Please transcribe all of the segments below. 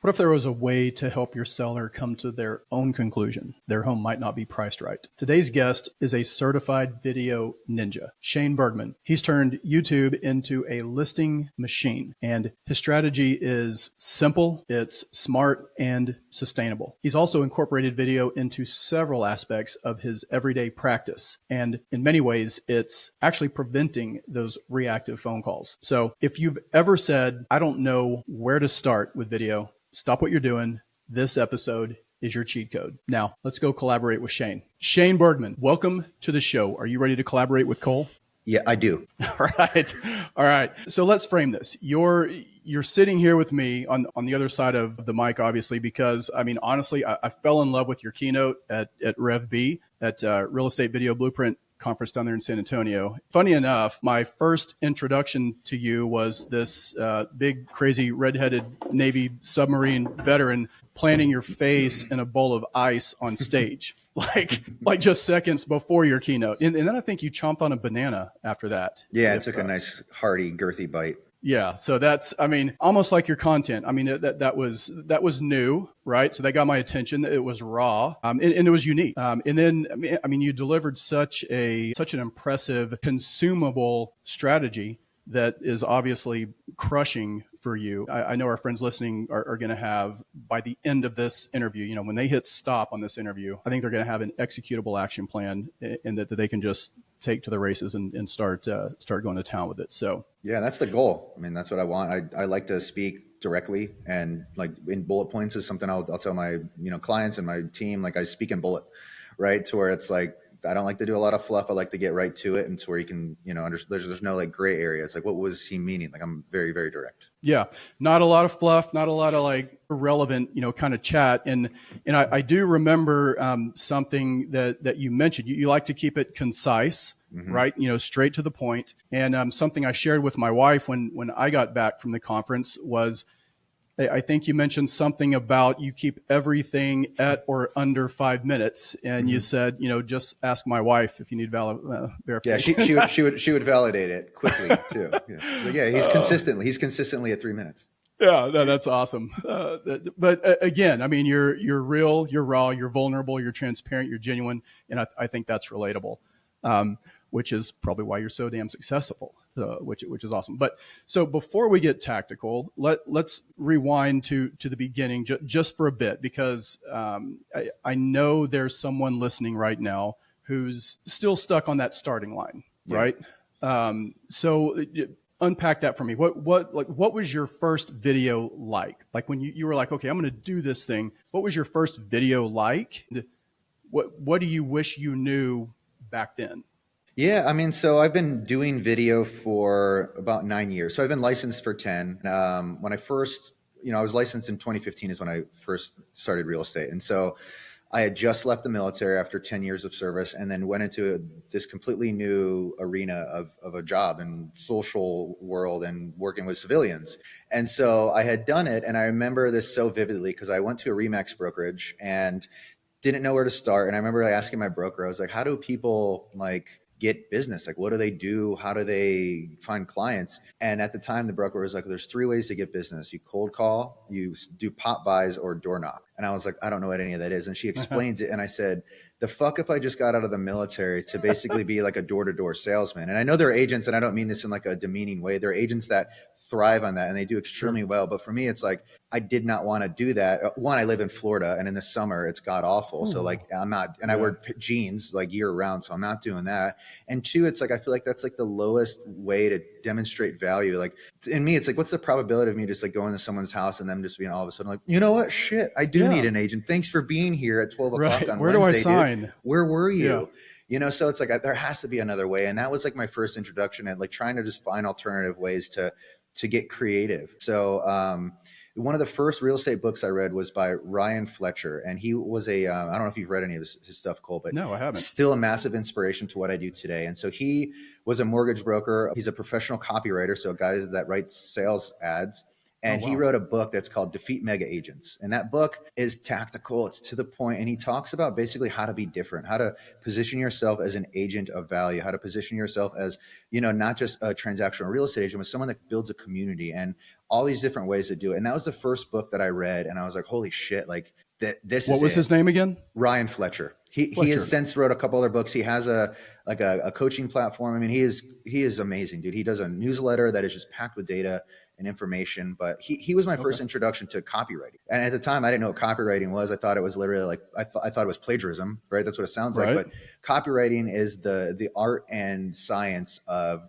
What if there was a way to help your seller come to their own conclusion? Their home might not be priced right. Today's guest is a certified video ninja, Shane Burgman. He's turned YouTube into a listing machine, and his strategy is simple, it's smart, and sustainable. He's also incorporated video into several aspects of his everyday practice, and in many ways, it's actually preventing those reactive phone calls. So if you've ever said, I don't know where to start with video, stop what you're doing. This episode is your cheat code. Now, let's go collaborate with Shane. Shane Burgman, welcome to the show. Are you ready to collaborate with Cole? Yeah, I do. All right. So let's frame this. You're sitting here with me on the other side of the mic, obviously, because honestly, I fell in love with your keynote at RevB, at Real Estate Video Blueprint conference down there in San Antonio. Funny enough, my first introduction to you was this big, crazy, redheaded Navy submarine veteran planting your face in a bowl of ice on stage, like just seconds before your keynote. And then I think you chomped on a banana after that. Yeah, it took a nice, hearty, girthy bite. Yeah. So that's, almost like your content. That was new, right? So that got my attention. It was raw, and it was unique. And then, you delivered such an impressive consumable strategy that is obviously crushing for you. I know our friends listening are going to have, by the end of this interview, when they hit stop on this interview, I think they're going to have an executable action plan and that they can just take to the races and start going to town with it. So yeah, that's the goal. That's what I want. I like to speak directly, and like in bullet points is something I'll tell my clients and my team. Like I speak in bullet, right? To where it's like I don't like to do a lot of fluff. I like to get right to it, and to where you can there's no like gray area. It's like, what was he meaning? Like I'm very, very direct. Yeah, not a lot of fluff, not a lot of like irrelevant kind of chat. And I do remember something that you mentioned. You like to keep it concise, right? Straight to the point. And something I shared with my wife when I got back from the conference was, I think you mentioned something about you keep everything at or under 5 minutes, and you said, just ask my wife if you need verification. Yeah, she would validate it quickly too. Yeah, he's consistently at 3 minutes. Yeah, that's awesome. But again, you're real, you're raw, you're vulnerable, you're transparent, you're genuine, and I think that's relatable. Which is probably why you're so damn successful, which is awesome. But so before we get tactical, let's rewind to the beginning just for a bit, because I know there's someone listening right now who's still stuck on that starting line, right? So unpack that for me. What was your first video like? Like when you were like, okay, I'm going to do this thing. What was your first video like? What do you wish you knew back then? Yeah, so I've been doing video for about 9 years. So I've been licensed for 10. When I first, I was licensed in 2015 is when I first started real estate. And so I had just left the military after 10 years of service, and then went into this completely new arena of a job in social world and working with civilians. And so I had done it, and I remember this so vividly because I went to a Remax brokerage and didn't know where to start. And I remember asking my broker, I was like, how do people get business? Like, what do they do? How do they find clients? And at the time, the broker was like, there's 3 ways to get business. You cold call, you do pop buys, or door knock. And I was like, I don't know what any of that is. And she explains it. And I said, the fuck if I just got out of the military to basically be like a door-to-door salesman. And I know there are agents, and I don't mean this in like a demeaning way. There are agents that thrive on that and they do extremely well. But for me, it's like, I did not want to do that. One, I live in Florida, and in the summer it's god awful. So like I'm not, and I wear jeans like year round. So I'm not doing that. And two, it's like, I feel like that's like the lowest way to demonstrate value. Like in me, it's like, what's the probability of me just like going to someone's house and them just being all of a sudden like, you know what? Shit, I do need an agent. Thanks for being here at 12 o'clock on Wednesday. Where do I sign? Dude. Where were you? So it's like, there has to be another way. And that was like my first introduction at like trying to just find alternative ways to get creative. So one of the first real estate books I read was by Ryan Fletcher. And he was I don't know if you've read any of his stuff, Cole, but no, I haven't. Still a massive inspiration to what I do today. And so he was a mortgage broker. He's a professional copywriter. So a guy that writes sales ads. And wow. he wrote a book that's called Defeat Mega Agents. And that book is tactical. It's to the point. And he talks about basically how to be different, how to position yourself as an agent of value, how to position yourself as, not just a transactional real estate agent, but someone that builds a community and all these different ways to do it. And that was the first book that I read. And I was like, holy shit, like this is What was his name again? Ryan Fletcher. He has since wrote a couple other books. He has a coaching platform. I mean, he is amazing, dude. He does a newsletter that is just packed with data and information. But he was my first introduction to copywriting. And at the time, I didn't know what copywriting was. I thought it was literally like I thought it was plagiarism, right? That's what it sounds like. But copywriting is the art and science of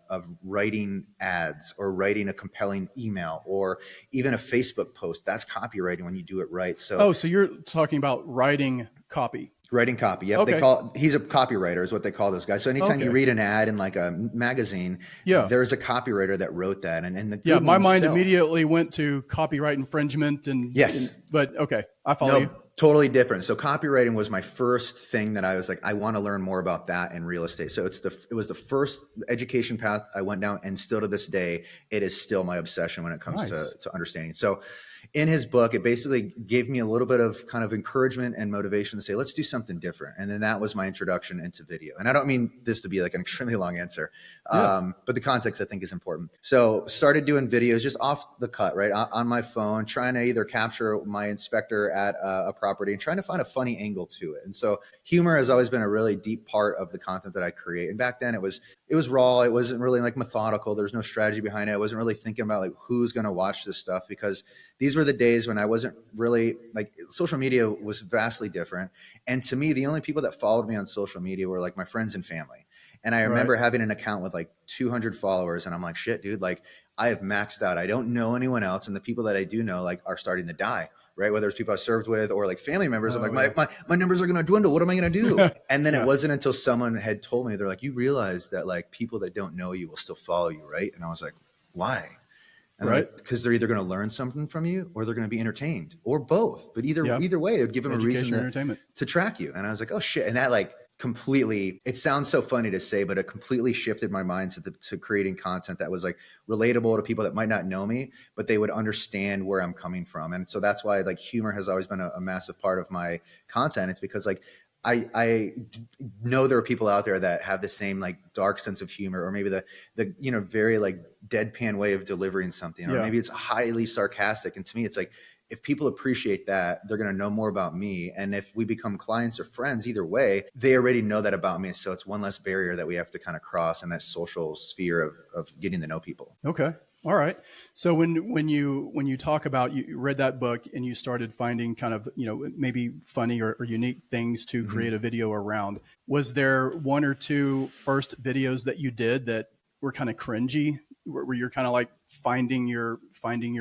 writing ads or writing a compelling email or even a Facebook post. That's copywriting when you do it right. So so you're talking about writing copy. Writing copy. Yep. He's a copywriter is what they call those guys. So anytime you read an ad in like a magazine, there's a copywriter that wrote that. And my mind immediately went to copyright infringement but okay, I follow you. Totally different. So copywriting was my first thing that I was like, I want to learn more about that in real estate. So it was the first education path I went down, and still to this day, it is still my obsession when it comes to understanding. So in his book, it basically gave me a little bit of kind of encouragement and motivation to say, let's do something different. And then that was my introduction into video. And I don't mean this to be like an extremely long answer, but the context I think is important. So started doing videos just off the cut, right? On my phone, trying to either capture my inspector at a property and trying to find a funny angle to it. And so humor has always been a really deep part of the content that I create. And back then it was raw. It wasn't really like methodical. There's no strategy behind it. I wasn't really thinking about like who's going to watch this stuff, because these were the days when I wasn't really like, social media was vastly different. And to me, the only people that followed me on social media were like my friends and family. And I remember having an account with like 200 followers, and I'm like, shit, dude, like I have maxed out. I don't know anyone else. And the people that I do know like are starting to die. Right. Whether it's people I served with or like family members, I'm like, my numbers are going to dwindle. What am I going to do? And then it wasn't until someone had told me, they're like, you realize that like people that don't know you will still follow you. Right. And I was like, why? And like, because they're either going to learn something from you or they're going to be entertained, or both. But either way, it would give them a reason to track you. And I was like, oh shit. And that like completely, it sounds so funny to say, but it completely shifted my mindset to creating content that was like relatable to people that might not know me, but they would understand where I'm coming from. And so that's why like humor has always been a massive part of my content. It's because like I know there are people out there that have the same like dark sense of humor, or maybe the very like deadpan way of delivering something, or maybe it's highly sarcastic. And to me, it's like, if people appreciate that, they're going to know more about me. And if we become clients or friends, either way, they already know that about me. So it's one less barrier that we have to kind of cross in that social sphere of getting to know people. Okay. All right. So when you talk about, you read that book and you started finding kind of, maybe funny or unique things to create a video around, was there one or two first videos that you did that were kind of cringy, where you're kind of like finding your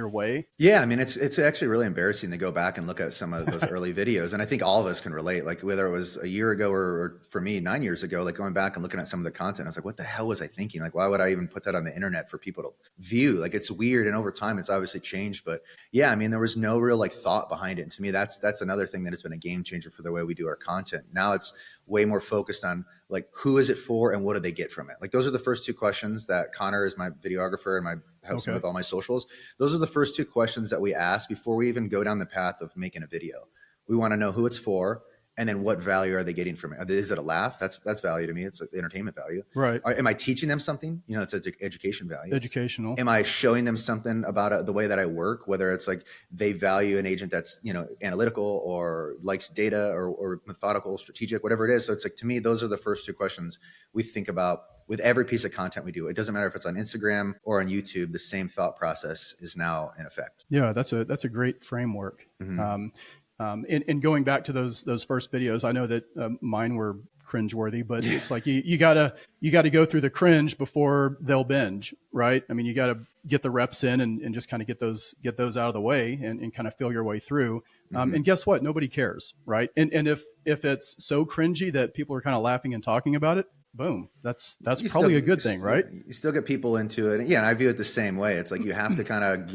way? Yeah. I mean, it's actually really embarrassing to go back and look at some of those early videos. And I think all of us can relate, like whether it was a year ago or for me, 9 years ago, like going back and looking at some of the content, I was like, what the hell was I thinking? Like, why would I even put that on the internet for people to view? Like, it's weird. And over time, it's obviously changed. But yeah, I mean, there was no real like thought behind it. And to me, that's another thing that has been a game changer for the way we do our content. Now it's way more focused on like, who is it for and what do they get from it? Like, those are the first two questions that Connor is my videographer and helps me with all my socials. Those are the first two questions that we ask before we even go down the path of making a video. We want to know who it's for, and then what value are they getting from it? Is it a laugh? That's value to me. It's entertainment value. Right. Am I teaching them something? It's education value. Educational. Am I showing them something about the way that I work? Whether it's like they value an agent that's analytical or likes data or methodical, strategic, whatever it is. So it's like, to me, those are the first two questions we think about with every piece of content we do. It doesn't matter if it's on Instagram or on YouTube. The same thought process is now in effect. Yeah, that's a great framework. And going back to those first videos, I know that mine were cringeworthy, but it's like you gotta go through the cringe before they'll binge, right? I mean, you gotta get the reps in and just kind of get those out of the way and kind of feel your way through. And guess what? Nobody cares, right? And if it's so cringy that people are kind of laughing and talking about it, boom, that's probably a good thing, right? You still get people into it. Yeah, and I view it the same way. It's like you have to kind of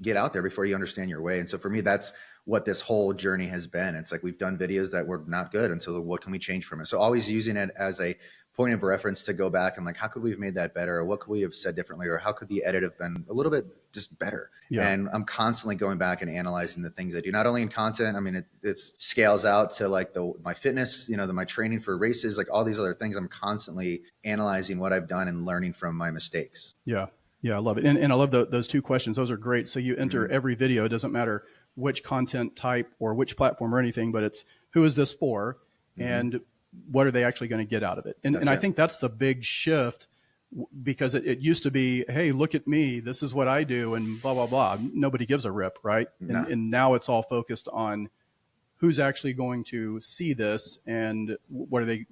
get out there before you understand your way. And so for me, that's what this whole journey has been. It's like we've done videos that were not good, and so what can we change from it? So always using it as a point of reference to go back and like, how could we have made that better? Or what could we have said differently? Or how could the edit have been a little bit just better? Yeah. And I'm constantly going back and analyzing the things I do, not only in content. I mean, it scales out to like my fitness, my training for races, like all these other things. I'm constantly analyzing what I've done and learning from my mistakes. Yeah. Yeah. I love it. And I love those two questions. Those are great. So you enter every video. It doesn't matter which content type or which platform or anything, but it's who is this for and what are they actually going to get out of it? And I think that's the big shift, because it used to be, hey, look at me, this is what I do, and blah, blah, blah. Nobody gives a rip, right? No. And now it's all focused on who's actually going to see this and what are they,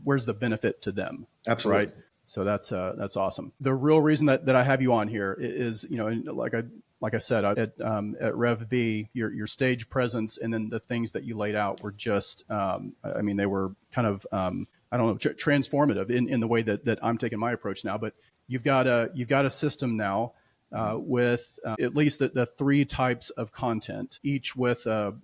where's the benefit to them? Absolutely. Right? So that's awesome. The real reason that I have you on here is, like I said, at Rev B, your stage presence and then the things that you laid out were just, they were kind of, transformative in the way that I'm taking my approach now. But you've got a system now with at least the three types of content, each with a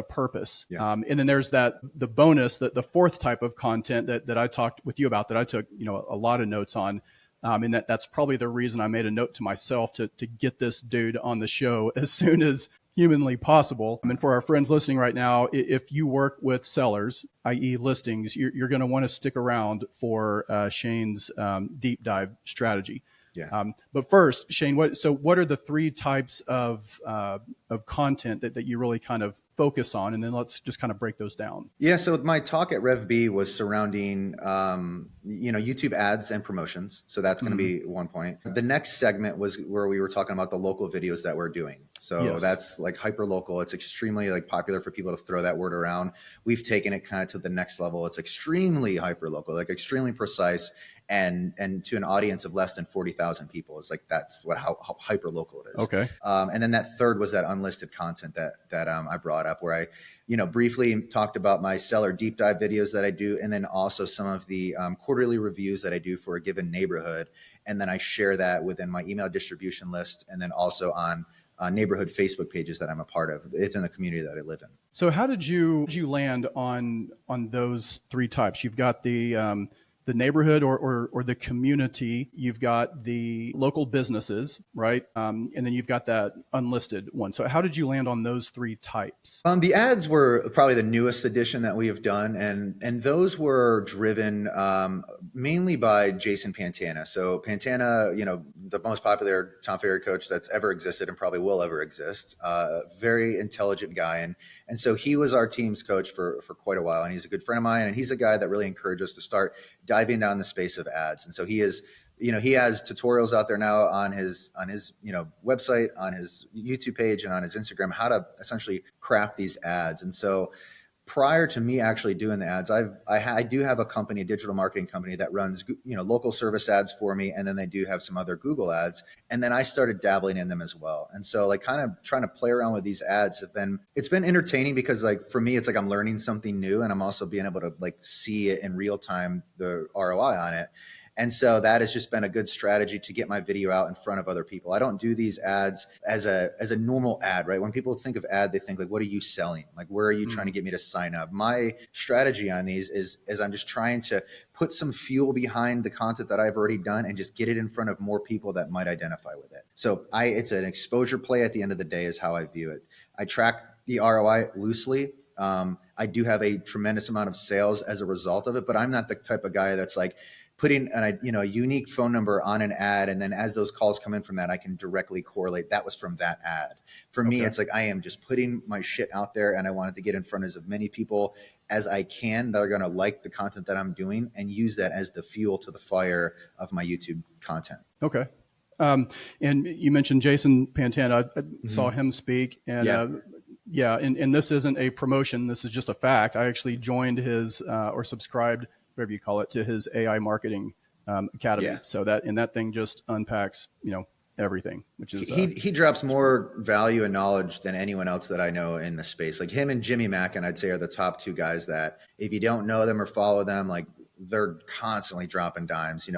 purpose. Yeah. And then there's the bonus, the fourth type of content that I talked with you about, that I took a lot of notes on. And that's probably the reason I made a note to myself to get this dude on the show as soon as humanly possible. And for our friends listening right now, if you work with sellers, i.e. listings, you're going to want to stick around for Shane's deep dive strategy. Yeah. But first, Shane, what are the three types of content that you really kind of focus on? And then let's just kind of break those down. Yeah. So my talk at Rev B was surrounding, YouTube ads and promotions. So that's going to be one point. The next segment was where we were talking about the local videos that we're doing. So that's like hyper local. It's extremely like popular for people to throw that word around. We've taken it kind of to the next level. It's extremely hyper local, like extremely precise. And to an audience of less than 40,000 people. It's like, that's how hyper local it is. Okay. And then that third was that unlisted content that I brought up, where I, briefly talked about my seller deep dive videos that I do. And then also some of the quarterly reviews that I do for a given neighborhood. And then I share that within my email distribution list. And then also on neighborhood Facebook pages that I'm a part of. It's in the community that I live in. So how did you land on those three types? You've got the neighborhood or the community, you've got the local businesses, right? And then you've got that unlisted one. So how did you land on those three types? The ads were probably the newest addition that we have done. And those were driven mainly by Jason Pantana. So Pantana, the most popular Tom Ferry coach that's ever existed and probably will ever exist, very intelligent guy. And so he was our team's coach for quite a while. And he's a good friend of mine. And he's a guy that really encouraged us to start diving down the space of ads. And so he has tutorials out there now on his website, on his YouTube page, and on his Instagram, how to essentially craft these ads. And so prior to me actually doing the ads, I do have a company, a digital marketing company that runs, local service ads for me. And then they do have some other Google ads. And then I started dabbling in them as well. And so like kind of trying to play around with these ads it's been entertaining, because like for me, it's like I'm learning something new, and I'm also being able to like see it in real time, the ROI on it. And so that has just been a good strategy to get my video out in front of other people. I don't do these ads as a normal ad, right? When people think of ad, they think like, what are you selling? Like, where are you trying to get me to sign up? My strategy on these is I'm just trying to put some fuel behind the content that I've already done and just get it in front of more people that might identify with it. So it's an exposure play at the end of the day is how I view it. I track the ROI loosely. I do have a tremendous amount of sales as a result of it, but I'm not the type of guy that's like putting a unique phone number on an ad, and then as those calls come in from that, I can directly correlate that was from that ad. For me, it's like I am just putting my shit out there, and I wanted to get in front of as many people as I can that are going to like the content that I'm doing and use that as the fuel to the fire of my YouTube content. Okay. And you mentioned Jason Pantana. I saw him speak, and and this isn't a promotion. This is just a fact. I actually joined his or subscribed, whatever you call it, to his AI marketing academy. Yeah. So that thing just unpacks, everything, which is he drops more value and knowledge than anyone else that I know in the space. Like him and Jimmy Mackin, I'd say, are the top two guys that if you don't know them or follow them, like they're constantly dropping dimes.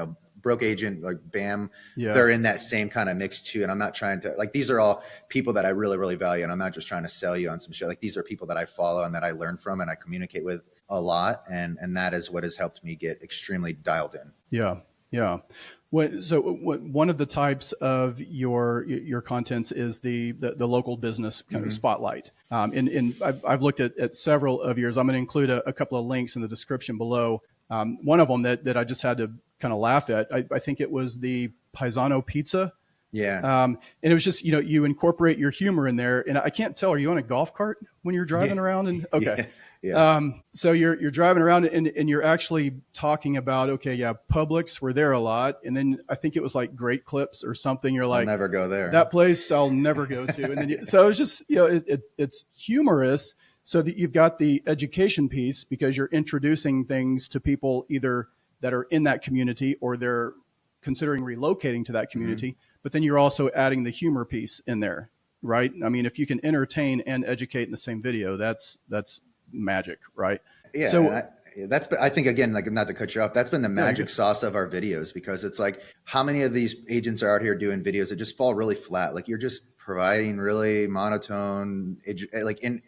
Broke Agent, like Bam, they're in that same kind of mix too. And I'm not trying to, like, these are all people that I really, really value. And I'm not just trying to sell you on some shit. Like, these are people that I follow and that I learn from and I communicate with a lot. And that is what has helped me get extremely dialed in. Yeah. Yeah. One of the types of your contents is the local business kind of spotlight. And I've looked at several of yours. I'm going to include a couple of links in the description below. One of them that I just had to kind of laugh at, I think it was the Paisano pizza. Yeah. And it was just, you incorporate your humor in there. And I can't tell, are you on a golf cart when you're driving around? And okay. Yeah. So you're driving around and you're actually talking about, okay, yeah, Publix, we're there a lot. And then I think it was like Great Clips or something. You're like, I'll never go there. That place I'll never go to. And then so it's just, it's humorous so that you've got the education piece because you're introducing things to people either that are in that community or they're considering relocating to that community. But then you're also adding the humor piece in there, right? I mean, if you can entertain and educate in the same video, that's magic, right? Yeah. So I think, again, like, not to cut you off, that's been the magic sauce of our videos, because it's like, how many of these agents are out here doing videos that just fall really flat? Like, you're just providing really monotone,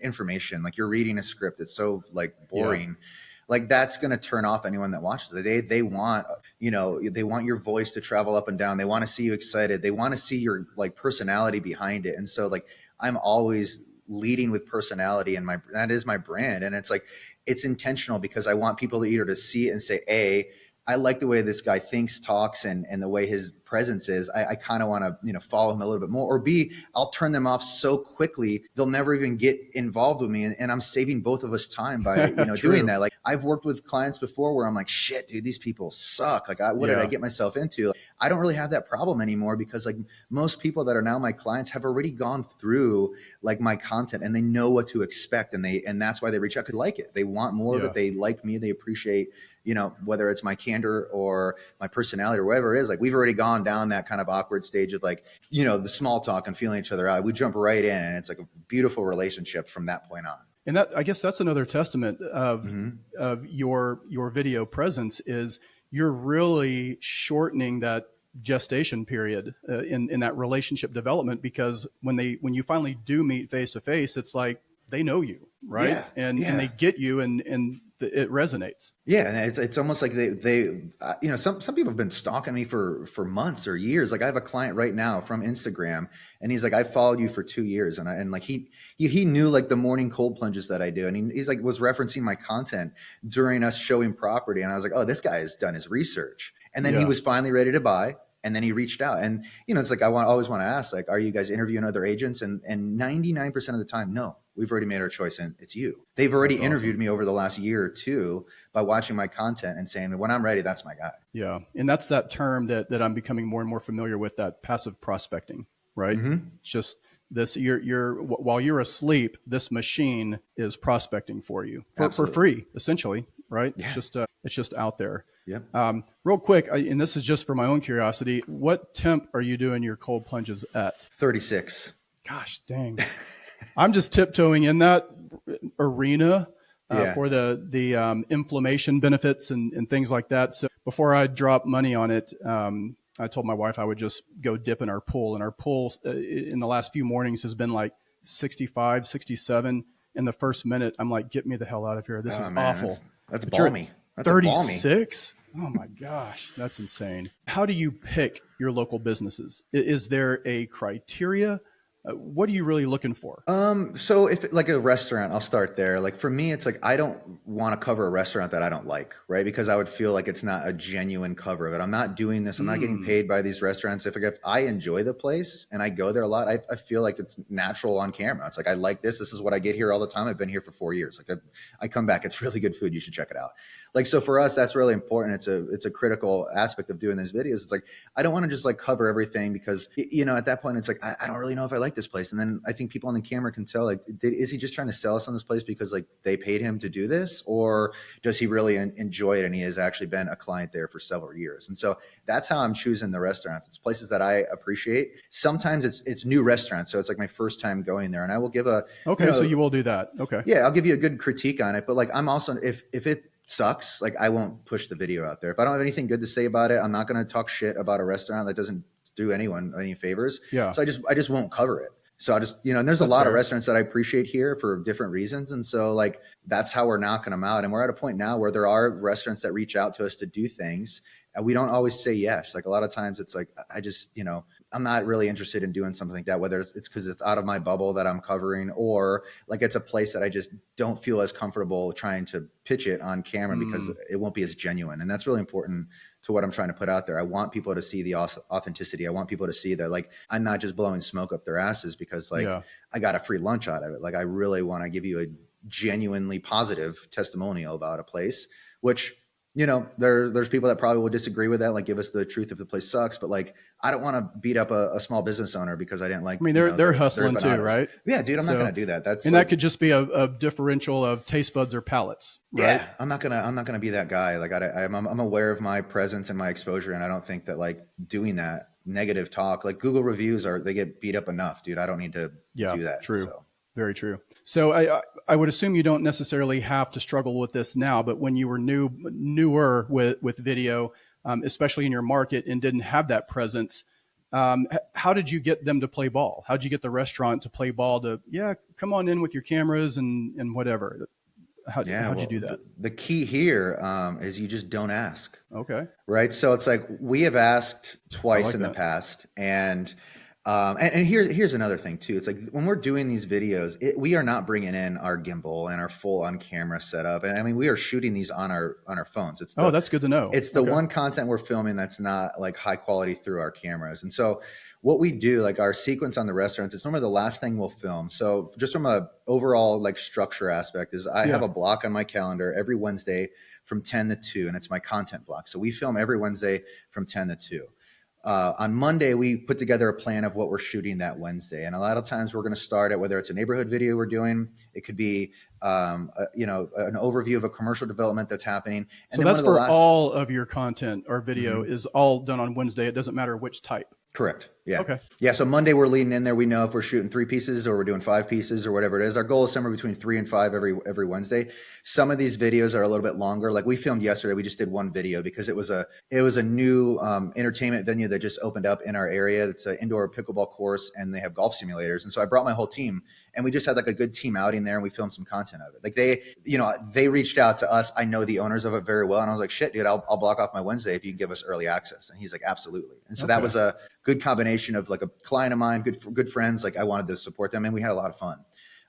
information. Like, you're reading a script. It's so like boring. Yeah. Like, that's going to turn off anyone that watches it. They want, they want your voice to travel up and down. They want to see you excited. They want to see your like personality behind it. And so like, I'm always leading with personality, and that is my brand. And it's like, it's intentional because I want people to either to see it and say, A, I like the way this guy thinks, talks, and the way his presence is. I kind of want to, follow him a little bit more. Or B, I'll turn them off so quickly they'll never even get involved with me, and I'm saving both of us time by doing that. Like, I've worked with clients before where I'm like, shit, dude, these people suck. Like, what did I get myself into? Like, I don't really have that problem anymore because like most people that are now my clients have already gone through like my content and they know what to expect, and that's why they reach out, 'cause they like it. They want more of it. They like me. They appreciate, whether it's my candor or my personality or whatever it is. Like, we've already gone down that kind of awkward stage of like, the small talk and feeling each other out. We jump right in, and it's like a beautiful relationship from that point on. And that, I guess that's another testament of your video presence is you're really shortening that gestation period in that relationship development, because when you finally do meet face to face, it's like they know you, right? Yeah, and they get you, and it resonates. Yeah, and it's almost like they some people have been stalking me for months or years. Like, I have a client right now from Instagram, and he's like, I followed you for 2 years, and like he knew like the morning cold plunges that I do, and he's like was referencing my content during us showing property, and I was like, oh, this guy has done his research, and then he was finally ready to buy. And then he reached out, and it's like, always want to ask, like, are you guys interviewing other agents? And 99% of the time, no, we've already made our choice, and it's you. They've already interviewed me over the last year or two by watching my content and saying, when I'm ready, that's my guy. Yeah, and that's that term that I'm becoming more and more familiar with, that passive prospecting, right? It's just this, you're while you're asleep, this machine is prospecting for you for free, essentially, right? Yeah. It's just out there. Yeah. Real quick, and this is just for my own curiosity, what temp are you doing your cold plunges at? 36. Gosh, dang. I'm just tiptoeing in that arena for the inflammation benefits and things like that. So before I drop money on it, I told my wife I would just go dip in our pool. And our pool in the last few mornings has been like 65, 67. In the first minute, I'm like, get me the hell out of here. This is awful. That's balmy. That's 36? Oh my gosh, that's insane. How do you pick your local businesses? Is there a criteria? What are you really looking for? So if like a restaurant, I'll start there. Like, for me, it's like, I don't want to cover a restaurant that I don't like, right? Because I would feel like it's not a genuine cover of it. I'm not doing this. I'm not getting paid by these restaurants. If I enjoy the place and I go there a lot, I feel like it's natural on camera. It's like, I like this. This is what I get here all the time. I've been here for 4 years. Like, I come back. It's really good food. You should check it out. Like, so for us, that's really important. It's a critical aspect of doing these videos. It's like, I don't want to just like cover everything because, at that point, it's like, I don't really know if I like this place. And then I think people on the camera can tell, like, is he just trying to sell us on this place because like they paid him to do this, or does he really enjoy it and he has actually been a client there for several years? And so that's how I'm choosing the restaurants. It's places that I appreciate. Sometimes it's new restaurants, so it's like my first time going there, and I will give so you will do that. Okay. Yeah, I'll give you a good critique on it, but like, I'm also, if it sucks, like, I won't push the video out there. If I don't have anything good to say about it, I'm not going to talk shit about a restaurant that doesn't do anyone any favors. Yeah. So I just won't cover it. So I just, and there's a That's lot of fair. restaurants that I appreciate here for different reasons. And so like, that's how we're knocking them out. And we're at a point now where there are restaurants that reach out to us to do things. And we don't always say yes. Like a lot of times it's like, I just, I'm not really interested in doing something like that, whether it's because it's out of my bubble that I'm covering, or like it's a place that I just don't feel as comfortable trying to pitch it on camera because it won't be as genuine. And that's really important to what I'm trying to put out there. I want people to see the authenticity. I want people to see that like I'm not just blowing smoke up their asses because like I got a free lunch out of it. Like I really want to give you a genuinely positive testimonial about a place, which there's people that probably will disagree with that. Like, give us the truth if the place sucks. But like, I don't want to beat up a small business owner because I didn't like. I mean, they're hustling too, right? Yeah, dude, I'm not going to do that. That could just be a differential of taste buds or palates, right? Yeah, I'm not gonna be that guy. Like, I'm aware of my presence and my exposure, and I don't think that like doing that negative talk, like Google reviews they get beat up enough, dude. I don't need to do that. True. So. Very true. So I would assume you don't necessarily have to struggle with this now, but when you were newer with video, especially in your market and didn't have that presence, how did you get them to play ball? How did you get the restaurant to play ball come on in with your cameras and whatever? How'd you do that? The key here is you just don't ask. Okay. Right. So it's like we have asked twice in the past, and here's another thing too. It's like when we're doing these videos, we are not bringing in our gimbal and our full on camera setup. And I mean, we are shooting these on our phones. That's good to know. It's the one content we're filming that's not like high quality through our cameras. And so what we do, like our sequence on the restaurants, it's normally the last thing we'll film. So just from a overall like structure aspect is I have a block on my calendar every Wednesday from 10 to 2, and it's my content block. So we film every Wednesday from 10 to 2. On Monday, we put together a plan of what we're shooting that Wednesday. And a lot of times we're going to start at whether it's a neighborhood video we're doing, it could be, an overview of a commercial development that's happening. And so that's for all of your content or video is all done on Wednesday. It doesn't matter which type. Correct. Yeah. Okay. Yeah. So Monday we're leading in there. We know if we're shooting 3 pieces or we're doing 5 pieces or whatever it is. Our goal is somewhere between 3 and 5 every Wednesday. Some of these videos are a little bit longer. Like we filmed yesterday, we just did one video because it was a new entertainment venue that just opened up in our area. It's an indoor pickleball course and they have golf simulators. And so I brought my whole team and we just had like a good team outing there and we filmed some content of it. Like they reached out to us. I know the owners of it very well. And I was like, shit, dude, I'll block off my Wednesday if you can give us early access. And he's like, absolutely. And so that was a good combination of like a client of mine, good friends. Like I wanted to support them and we had a lot of fun.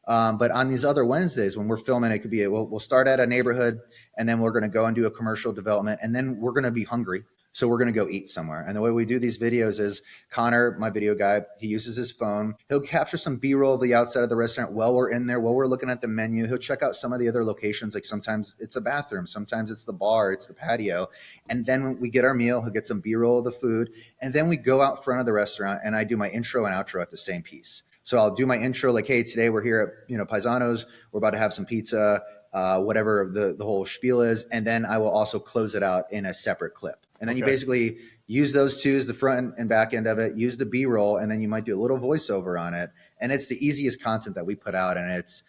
But on these other Wednesdays when we're filming, it could be, we'll start at a neighborhood and then we're going to go and do a commercial development and then we're going to be hungry. So we're going to go eat somewhere. And the way we do these videos is Connor, my video guy, he uses his phone. He'll capture some B-roll of the outside of the restaurant while we're in there, while we're looking at the menu. He'll check out some of the other locations. Like sometimes it's a bathroom, sometimes it's the bar, it's the patio. And then when we get our meal, he'll get some B-roll of the food. And then we go out front of the restaurant and I do my intro and outro at the same piece. So I'll do my intro like, hey, today we're here at Paisano's. We're about to have some pizza, whatever the whole spiel is. And then I will also close it out in a separate clip. And then you basically use those two as the front and back end of it, use the B-roll, and then you might do a little voiceover on it. And it's the easiest content that we put out. And it's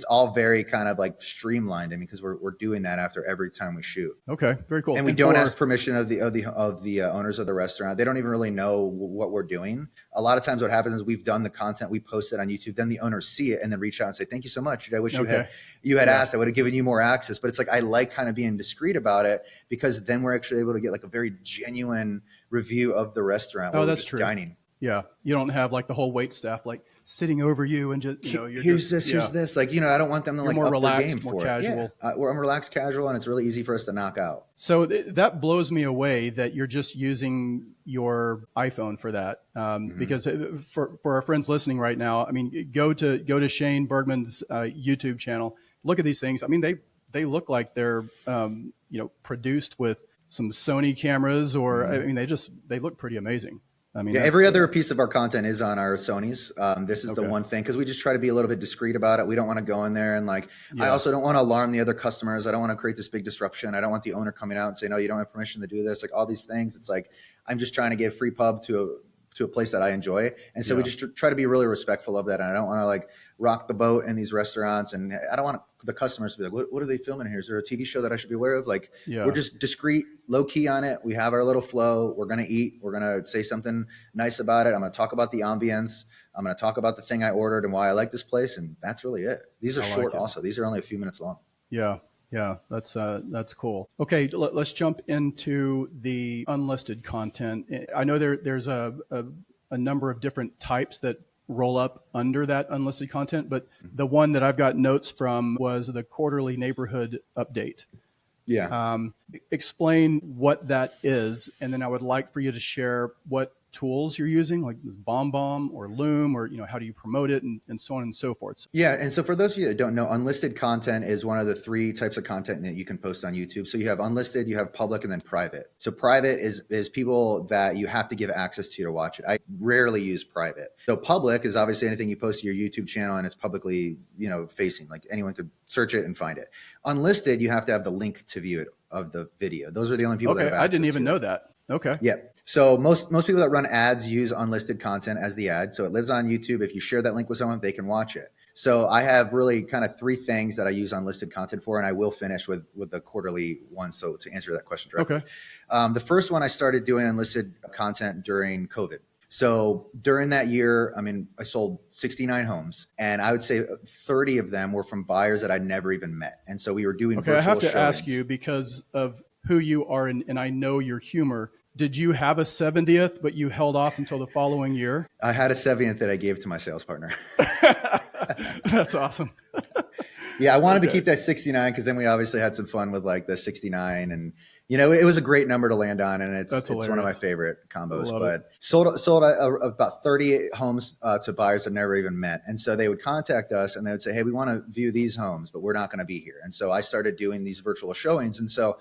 all very kind of like streamlined. I mean, because we're doing that after every time we shoot. Okay. Very cool. And we don't ask permission of the owners of the restaurant. They don't even really know what we're doing. A lot of times what happens is we've done the content, we post it on YouTube, then the owners see it and then reach out and say, thank you so much. I wish you had asked, I would have given you more access. But it's like, I like kind of being discreet about it because then we're actually able to get like a very genuine review of the restaurant. Oh, that's true. Dining. Yeah. You don't have like the whole wait staff like sitting over you and just, here's this. Like, I don't want them to like more up relaxed, their game more for casual. It. Yeah. I'm relaxed, casual, and it's really easy for us to knock out. So that blows me away that you're just using your iPhone for that. Because for our friends listening right now, I mean, go to Shane Burgman's YouTube channel. Look at these things. I mean, they look like they're produced with some Sony cameras, or I mean, they look pretty amazing. I mean, every other piece of our content is on our Sonys. This is the one thing, because we just try to be a little bit discreet about it. We don't want to go in there and I also don't want to alarm the other customers. I don't want to create this big disruption. I don't want the owner coming out and saying, no, you don't have permission to do this. Like all these things. It's like, I'm just trying to give free pub to a place that I enjoy. And so we just try to be really respectful of that. And I don't want to like rock the boat in these restaurants. And I don't want the customers to be like, what are they filming here? Is there a TV show that I should be aware of? Like, we're just discreet, low key on it. We have our little flow. We're going to eat. We're going to say something nice about it. I'm going to talk about the ambience. I'm going to talk about the thing I ordered and why I like this place. And that's really it. These are short also. These are only a few minutes long. Yeah. Yeah, that's cool. Okay, let's jump into the unlisted content. I know there's a number of different types that roll up under that unlisted content, but the one that I've got notes from was the quarterly neighborhood update. Yeah. Explain what that is, and then I would like for you to share what tools you're using, like BombBomb or Loom, or how do you promote it, and so on and so forth. Yeah, and so for those of you that don't know, unlisted content is one of the 3 types of content that you can post on YouTube. So you have unlisted, you have public, and then private. So private is people that you have to give access to watch it. I rarely use private. So public is obviously anything you post to your YouTube channel and it's publicly, facing, like anyone could search it and find it. Unlisted, you have to have the link to view it of the video. Those are the only people that have access I didn't even to know it. that. Okay. Yeah. So most people that run ads use unlisted content as the ad. So it lives on YouTube. If you share that link with someone, they can watch it. So I have really kind of 3 things that I use unlisted content for, and I will finish with the quarterly one. So to answer that question directly. Okay. The first one, I started doing unlisted content during COVID. So during that year, I sold 69 homes, and I would say 30 of them were from buyers that I'd never even met. And so we were doing virtual I have to showings. ask you, because of who you are, and I know your humor, did you have a 70th, but you held off until the following year? I had a 70th that I gave to my sales partner. That's awesome. Yeah, I wanted to keep that 69 because then we obviously had some fun with like the 69, and it was a great number to land on, and it's one of my favorite combos. But sold about 38 homes to buyers that never even met, and so they would contact us and they would say, "Hey, we want to view these homes, but we're not going to be here." And so I started doing these virtual showings, and so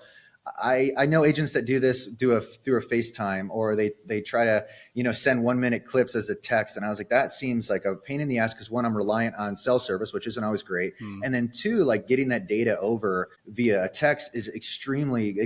I know agents that do this through a FaceTime, or they try to send 1-minute clips as a text, and I was like, that seems like a pain in the ass, because 1, I'm reliant on cell service, which isn't always great, and then 2, like getting that data over via a text is it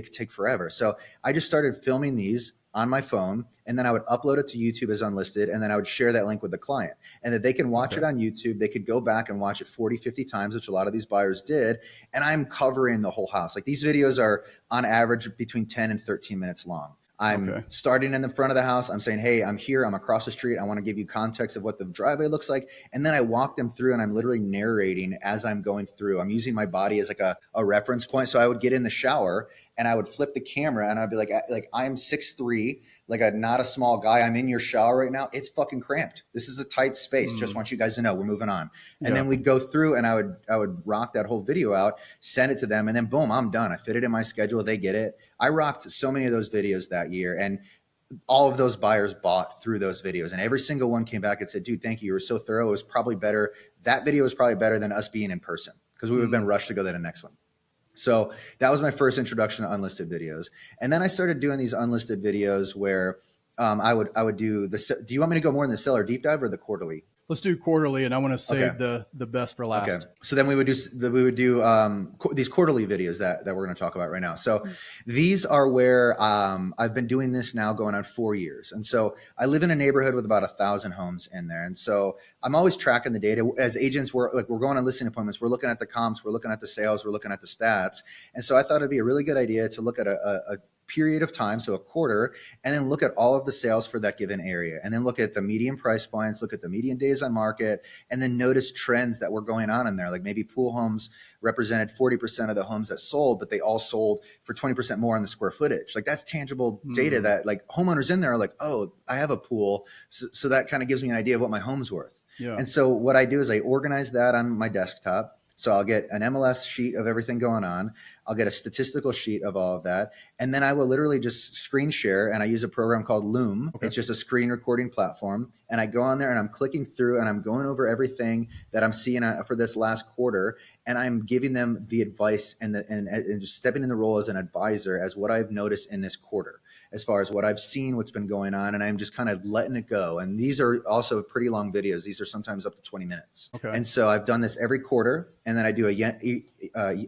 could take forever. So I just started filming these on my phone, and then I would upload it to YouTube as unlisted, and then I would share that link with the client, and that they can watch it on YouTube. They could go back and watch it 40, 50 times, which a lot of these buyers did, and I'm covering the whole house. Like, these videos are on average between 10 and 13 minutes long. I'm starting in the front of the house. I'm saying, hey, I'm here. I'm across the street. I want to give you context of what the driveway looks like. And then I walk them through, and I'm literally narrating as I'm going through. I'm using my body as like a reference point. So I would get in the shower and I would flip the camera, and I'd be like I'm 6'3", like not a small guy. I'm in your shower right now. It's fucking cramped. This is a tight space. Just want you guys to know we're moving on. And then we'd go through, and I would rock that whole video out, send it to them, and then boom, I'm done. I fit it in my schedule. They get it. I rocked so many of those videos that year, and all of those buyers bought through those videos, and every single one came back and said, dude, thank you. You were so thorough. It was probably better. That video was probably better than us being in person, because we would have been rushed to go to the next one. So that was my first introduction to unlisted videos. And then I started doing these unlisted videos where I would do do you want me to go more in the seller deep dive or the quarterly? Let's do quarterly, and I want to save the best for last. Okay. So then we would do these quarterly videos that we're going to talk about right now. So these are where I've been doing this now going on 4 years. And so I live in a neighborhood with about 1,000 homes in there. And so I'm always tracking the data. As agents, we're going on listing appointments. We're looking at the comps. We're looking at the sales. We're looking at the stats. And so I thought it'd be a really good idea to look at a period of time, so a quarter, and then look at all of the sales for that given area, and then look at the median price points, look at the median days on market, and then notice trends that were going on in there. Like maybe pool homes represented 40% of the homes that sold, but they all sold for 20% more on the square footage. Like, that's tangible data that like homeowners in there are like, oh, I have a pool. So that kind of gives me an idea of what my home's worth. Yeah. And so what I do is I organize that on my desktop. So I'll get an MLS sheet of everything going on. I'll get a statistical sheet of all of that. And then I will literally just screen share, and I use a program called Loom. Okay. It's just a screen recording platform. And I go on there and I'm clicking through and I'm going over everything that I'm seeing for this last quarter. And I'm giving them the advice and just stepping in the role as an advisor as what I've noticed in this quarter, as far as what I've seen, what's been going on, and I'm just kind of letting it go. And these are also pretty long videos. These are sometimes up to 20 minutes. Okay. And so I've done this every quarter, and then I do a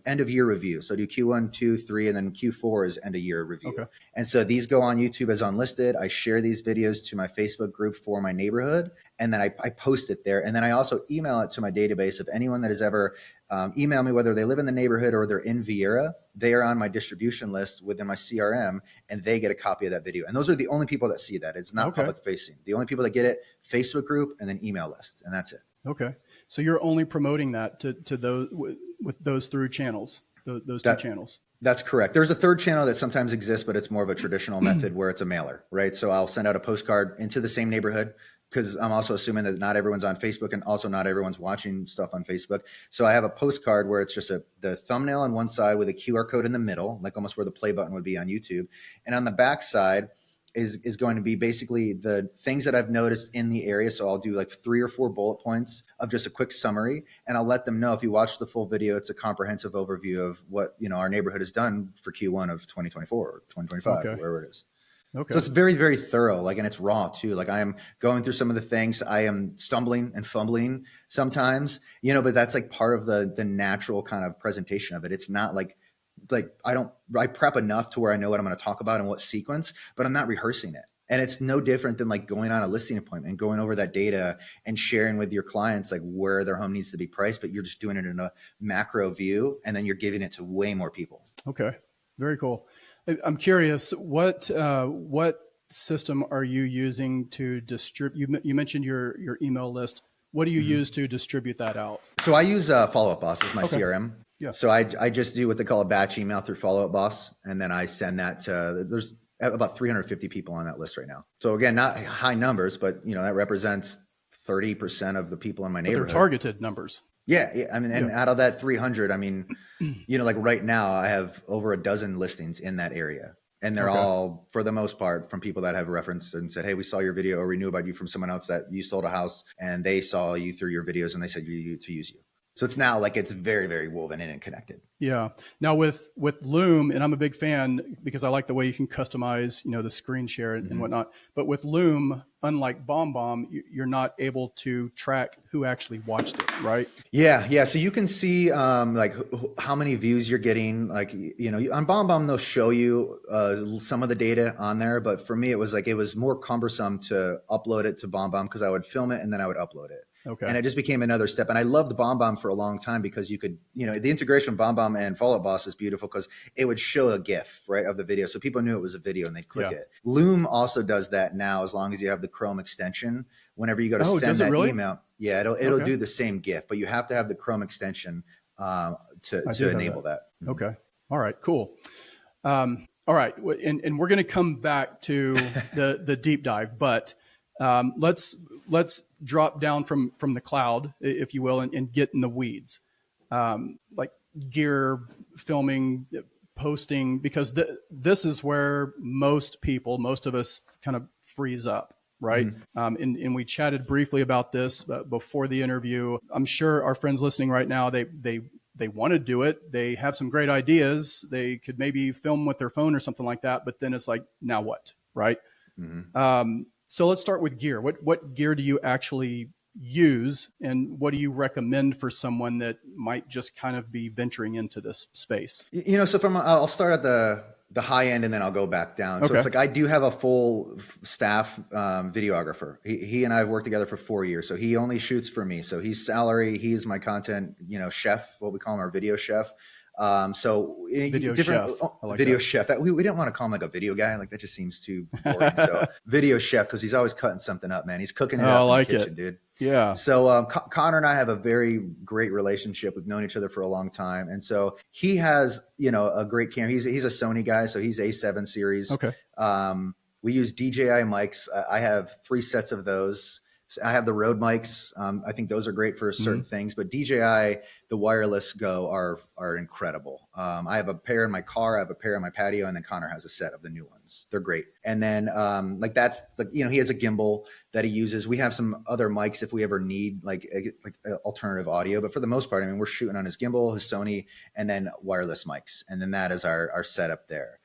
end of year review. So I do Q1, 2, 3, and then Q4 is end of year review. Okay. And so these go on YouTube as unlisted. I share these videos to my Facebook group for my neighborhood, and then I post it there. And then I also email it to my database of anyone that has ever emailed me, whether they live in the neighborhood or they're in Viera. They are on my distribution list within my CRM, and they get a copy of that video. And those are the only people that see that. It's not public facing. The only people that get it, Facebook group and then email lists, and that's it. Okay. So you're only promoting that to those with those through channels, those two channels. That's correct. There's a third channel that sometimes exists, but it's more of a traditional method where it's a mailer, right? So I'll send out a postcard into the same neighborhood, because I'm also assuming that not everyone's on Facebook, and also not everyone's watching stuff on Facebook. So I have a postcard where it's just the thumbnail on one side with a QR code in the middle, like almost where the play button would be on YouTube. And on the back side is going to be basically the things that I've noticed in the area. So I'll do like 3 or 4 bullet points of just a quick summary, and I'll let them know, if you watch the full video, it's a comprehensive overview of what, our neighborhood has done for Q1 of 2024 or 2025, wherever it is. Okay. So it's very, very thorough, and it's raw too. I am going through some of the things. I am stumbling and fumbling sometimes, but that's part of the natural kind of presentation of it. It's not I prep enough to where I know what I'm going to talk about and what sequence, but I'm not rehearsing it. And it's no different than going on a listing appointment and going over that data and sharing with your clients where their home needs to be priced, but you're just doing it in a macro view, and then you're giving it to way more people. Okay. Very cool. I'm curious, what system are you using to distribute? You mentioned your email list. What do you use to distribute that out? So I use Follow Up Boss as my CRM. Yeah. So I just do what they call a batch email through Follow Up Boss, and then I send that to, there's about 350 people on that list right now. So again, not high numbers, but that represents 30% of the people in my neighborhood. They're targeted numbers. Yeah. I mean, and out of that 300, I mean, right now I have over a dozen listings in that area. And they're all, for the most part, from people that have referenced and said, hey, we saw your video, or we knew about you from someone else that you sold a house, and they saw you through your videos and they said to use you. So it's now it's very, very woven in and connected. Yeah. Now with Loom, and I'm a big fan because I like the way you can customize, the screen share and whatnot. But with Loom, unlike BombBomb, you're not able to track who actually watched it, right? Yeah. So you can see how many views you're getting. On BombBomb, they'll show you some of the data on there. But for me, it was more cumbersome to upload it to BombBomb, because I would film it and then I would upload it. Okay. And it just became another step. And I loved BombBomb for a long time, because you could, the integration of BombBomb and Follow Up Boss is beautiful, because it would show a GIF, right, of the video. So people knew it was a video and they'd click it. Loom also does that now, as long as you have the Chrome extension. Whenever you go to send that email, it'll do the same GIF, but you have to have the Chrome extension to enable that. Okay. All right, cool. All right. And we're going to come back to the deep dive, but let's drop down from the cloud, if you will, and get in the weeds, like gear, filming, posting, because this is where most of us kind of freeze up, right? And we chatted briefly about this before the interview. I'm sure our friends listening right now, they want to do it. They have some great ideas. They could maybe film with their phone or something like that, but then it's now what, right? So let's start with gear. What gear do you actually use, and what do you recommend for someone that might just kind of be venturing into this space? So I'll start at the high end and then I'll go back down. So it's I do have a full staff videographer. He and I have worked together for 4 years. So he only shoots for me. So he's salary. He's my content, chef, what we call him, our video chef. Video chef. Video chef. We didn't want to call him a video guy. That just seems too boring. So video chef, because he's always cutting something up, man. He's cooking it up in the kitchen, dude. Yeah. So Connor and I have a very great relationship. We've known each other for a long time, and so he has a great camera. He's a Sony guy, so he's A7 series. Okay. We use DJI mics. I have 3 sets of those. So I have the Rode mics. I think those are great for certain things, but DJI, the wireless Go are incredible. I have a pair in my car, I have a pair in my patio, and then Connor has a set of the new ones. They're great. And then that's he has a gimbal that he uses. We have some other mics if we ever need alternative audio, but for the most part, we're shooting on his gimbal, his Sony, and then wireless mics. And then that is our setup there.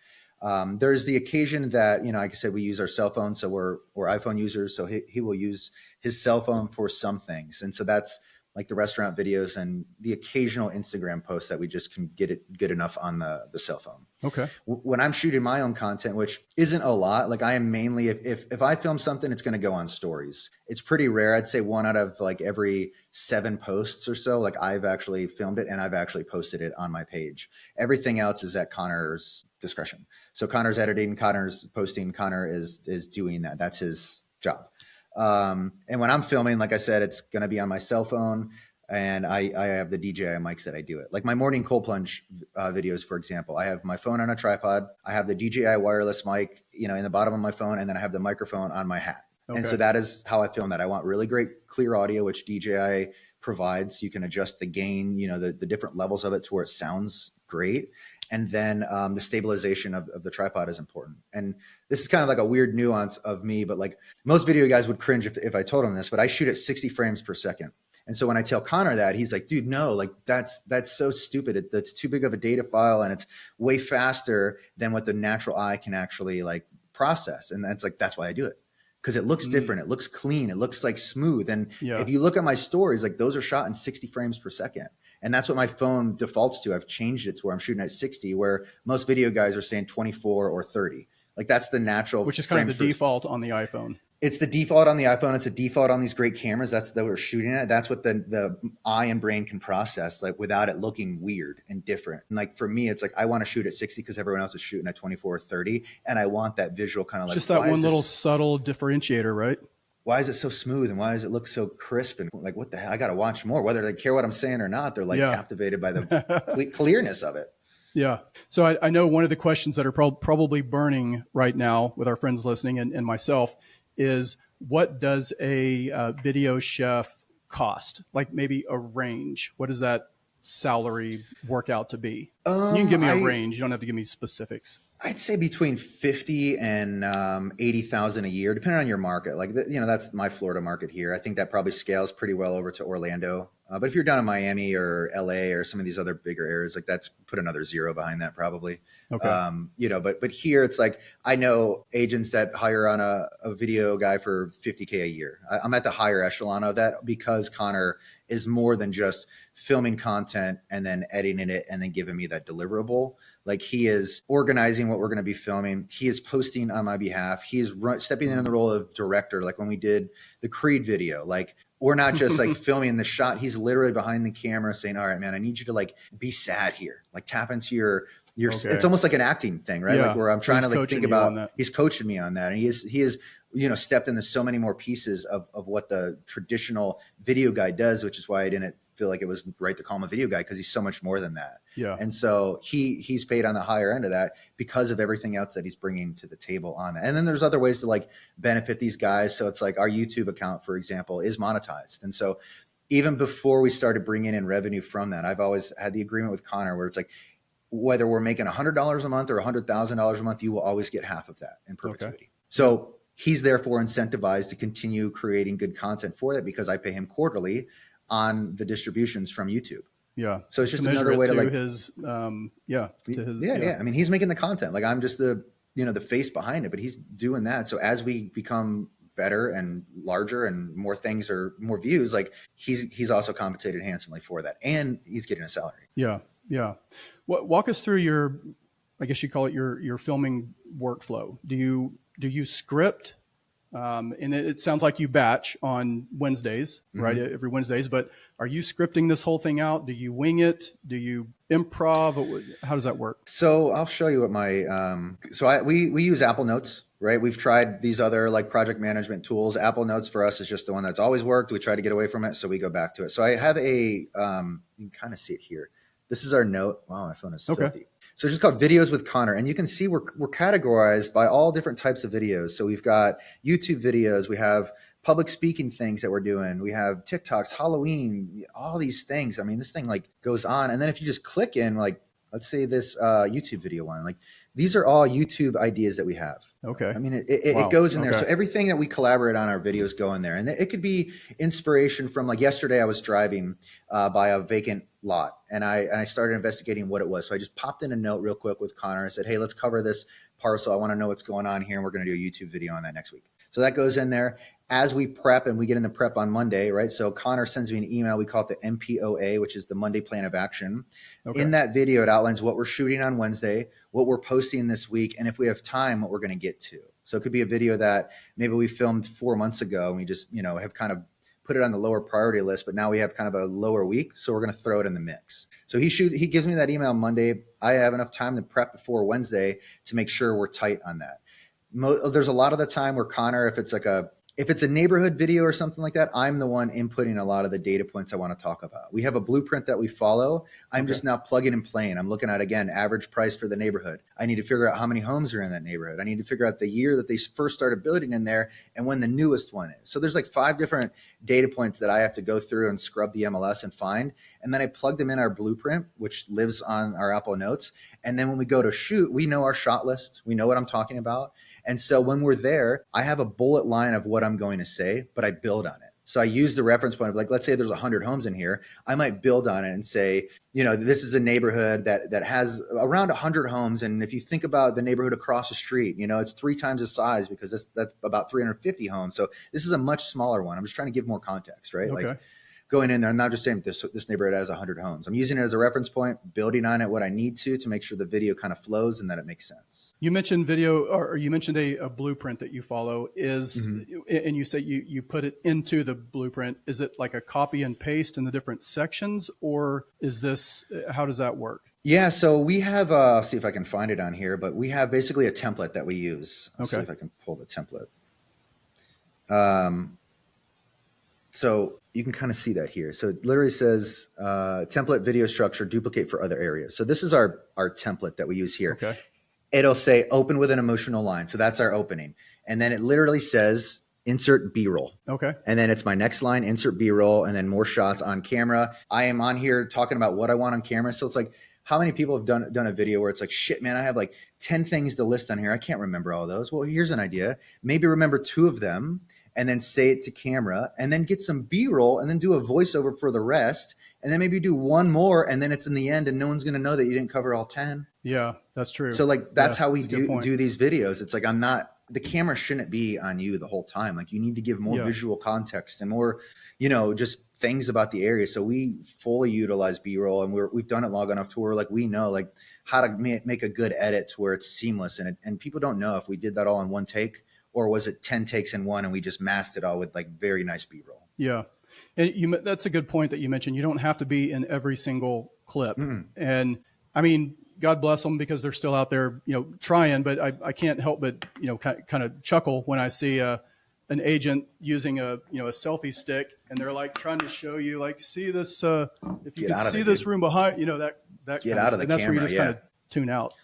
There's the occasion that, like I said, we use our cell phones. So we're iPhone users. So he will use his cell phone for some things. And so that's like the restaurant videos and the occasional Instagram posts that we just can get it good enough on the cell phone. Okay. When I'm shooting my own content, which isn't a lot, like I am mainly, if I film something, it's going to go on stories. It's pretty rare. I'd say 1 out of like every 7 posts or so, like I've actually filmed it and I've actually posted it on my page. Everything else is at Connor's discretion. So Connor's editing, Connor's posting, Connor is doing that. That's his job. And when I'm filming, like I said, it's going to be on my cell phone, and I have the DJI mics that I do it. Like my morning cold plunge videos, for example, I have my phone on a tripod. I have the DJI wireless mic, in the bottom of my phone, and then I have the microphone on my hat. Okay. And so that is how I film that. I want really great clear audio, which DJI provides. You can adjust the gain, the different levels of it to where it sounds great. And then the stabilization of the tripod is important. And this is kind of like a weird nuance of me, but like most video guys would cringe if I told them this, but I shoot at 60 frames per second. And so when I tell Connor that, he's like, dude, no, like that's so stupid. That's too big of a data file, and it's way faster than what the natural eye can actually like process. And that's why I do it. Because it looks different. It looks clean. It looks like smooth. And if you look at my stories, like those are shot in 60 frames per second. And that's what my phone defaults to. I've changed it to where I'm shooting at 60, where most video guys are saying 24 or 30. Like that's the natural. Which is kind of the default on the iPhone. It's the default on the iPhone. It's a default on these great cameras. That's that we're shooting at. That's what the eye and brain can process, like without it looking weird and different. And like for me, it's like I want to shoot at 60 because everyone else is shooting at 24 or 30. And I want that visual kind of like just that one little subtle differentiator, right? Why is it so smooth and why does it look so crisp? And like, what the hell? I got to watch more. Whether they care what I'm saying or not, they're like captivated by the clearness of it. Yeah. So I know one of the questions that are probably burning right now with our friends listening and myself is, what does a video chef cost? Like maybe a range. What does that salary work out to be? You can give me a range. You don't have to give me specifics. I'd say between 50 and 80,000 a year, depending on your market. Like, that's my Florida market here. I think that probably scales pretty well over to Orlando. But if you're down in Miami or LA or some of these other bigger areas, like that's put another 0 behind that probably. Okay. But here it's like, I know agents that hire on a video guy for 50K a year. I'm at the higher echelon of that because Connor is more than just filming content and then editing it and then giving me that deliverable. Like he is organizing what we're going to be filming. He is posting on my behalf. He is stepping in the role of director. Like when we did the Creed video, like we're not just like filming the shot. He's literally behind the camera saying, all right, man, I need you to like be sad here. Like tap into your okay. It's almost like an acting thing, right? Yeah. Like where I'm trying to like think about, he's coaching me on that. And he is, stepped into so many more pieces of what the traditional video guy does, which is why I didn't feel like it was right to call him a video guy, because he's so much more than that. Yeah. And so he's paid on the higher end of that because of everything else that he's bringing to the table on that. And then there's other ways to like benefit these guys. So it's like our YouTube account, for example, is monetized. And so even before we started bringing in revenue from that, I've always had the agreement with Connor where it's like, whether we're making $100 a month or $100,000 a month, you will always get half of that in perpetuity. Okay. So he's therefore incentivized to continue creating good content for that because I pay him quarterly on the distributions from YouTube. Yeah. So it's just another way to like his, I mean, he's making the content. Like I'm just the face behind it, but he's doing that. So as we become better and larger and more things or more views, like he's also compensated handsomely for that, and he's getting a salary. Yeah. Yeah. Walk us through your, I guess you call it your filming workflow. Do you script? And it sounds like you batch on Wednesdays, right? Every Wednesdays, but are you scripting this whole thing out? Do you wing it? Do you improv? How does that work? So I'll show you what my, we use Apple Notes, right? We've tried these other like project management tools. Apple Notes for us is just the one that's always worked. We try to get away from it. So we go back to it. So I have you can kind of see it here. This is our note. Wow, my phone is filthy. Okay. So it's just called Videos with Connor. And you can see we're categorized by all different types of videos. So we've got YouTube videos. We have public speaking things that we're doing. We have TikToks, Halloween, all these things. I mean, this thing like goes on. And then if you just click in, like, let's say this YouTube video one, like these are all YouTube ideas that we have. Okay. I mean, it goes in there. So everything that we collaborate on our videos go in there. And it could be inspiration from like yesterday I was driving by a vacant lot and I started investigating what it was. So I just popped in a note real quick with Connor and said, hey, let's cover this parcel. I want to know what's going on here. And we're going to do a YouTube video on that next week. So that goes in there. as we prep and we get in the prep on Monday, right? So Connor sends me an email. We call it the MPOA, which is the Monday Plan of Action. Okay. In that video, it outlines what we're shooting on Wednesday, what we're posting this week, and if we have time, what we're going to get to. So it could be a video that maybe we filmed 4 months ago and we just, have kind of put it on the lower priority list, but now we have kind of a lower week. So we're going to throw it in the mix. So he gives me that email Monday. I have enough time to prep before Wednesday to make sure we're tight on that. There's a lot of the time where Connor, if it's a neighborhood video or something like that, I'm the one inputting a lot of the data points I want to talk about. We have a blueprint that we follow. I'm just now plugging and playing. I'm looking at, again, average price for the neighborhood. I need to figure out how many homes are in that neighborhood. I need to figure out the year that they first started building in there and when the newest one is. So there's like 5 different data points that I have to go through and scrub the MLS and find. And then I plug them in our blueprint, which lives on our Apple Notes. And then when we go to shoot, we know our shot list. We know what I'm talking about. And so when we're there, I have a bullet line of what I'm going to say, but I build on it. So I use the reference point of, like, let's say there's 100 homes in here. I might build on it and say, this is a neighborhood that has around 100 homes. And if you think about the neighborhood across the street, it's 3 times the size because that's about 350 homes. So this is a much smaller one. I'm just trying to give more context, right? Okay. Like going in there, I'm not just saying this neighborhood has 100 homes. I'm using it as a reference point, building on it what I need to make sure the video kind of flows and that it makes sense. You mentioned video, or you mentioned a blueprint that you follow and you say you put it into the blueprint. Is it like a copy and paste in the different sections, or how does that work? Yeah, so we have, I'll see if I can find it on here, but we have basically a template that we use. I'll see if I can pull the template. So you can kind of see that here. So it literally says template video structure, duplicate for other areas. So this is our template that we use here. Okay. It'll say open with an emotional line. So that's our opening. And then it literally says insert B-roll. Okay. And then it's my next line, insert B-roll, and then more shots on camera. I am on here talking about what I want on camera. So it's like, how many people have done a video where it's like, shit, man, I have like 10 things to list on here. I can't remember all those. Well, here's an idea. Maybe remember 2 of them and then say it to camera and then get some B-roll and then do a voiceover for the rest. And then maybe do 1 more and then it's in the end and no one's going to know that you didn't cover all 10. Yeah, that's true. So like, that's how we do these videos. It's like, the camera shouldn't be on you the whole time. Like you need to give more visual context and more, just things about the area. So we fully utilize B-roll and we've done it long enough to where like, we know like how to make a good edit to where it's seamless. And people don't know if we did that all in 1 take, or was it 10 takes in 1 and we just masked it all with like very nice B-roll. Yeah. And that's a good point that you mentioned. You don't have to be in every single clip. And I mean, God bless them because they're still out there, trying, but I can't help but, kind of chuckle when I see an agent using a selfie stick and they're like trying to show you like, see this, if you can see this room behind, that get out of the camera. And that's where you just kind of tune out.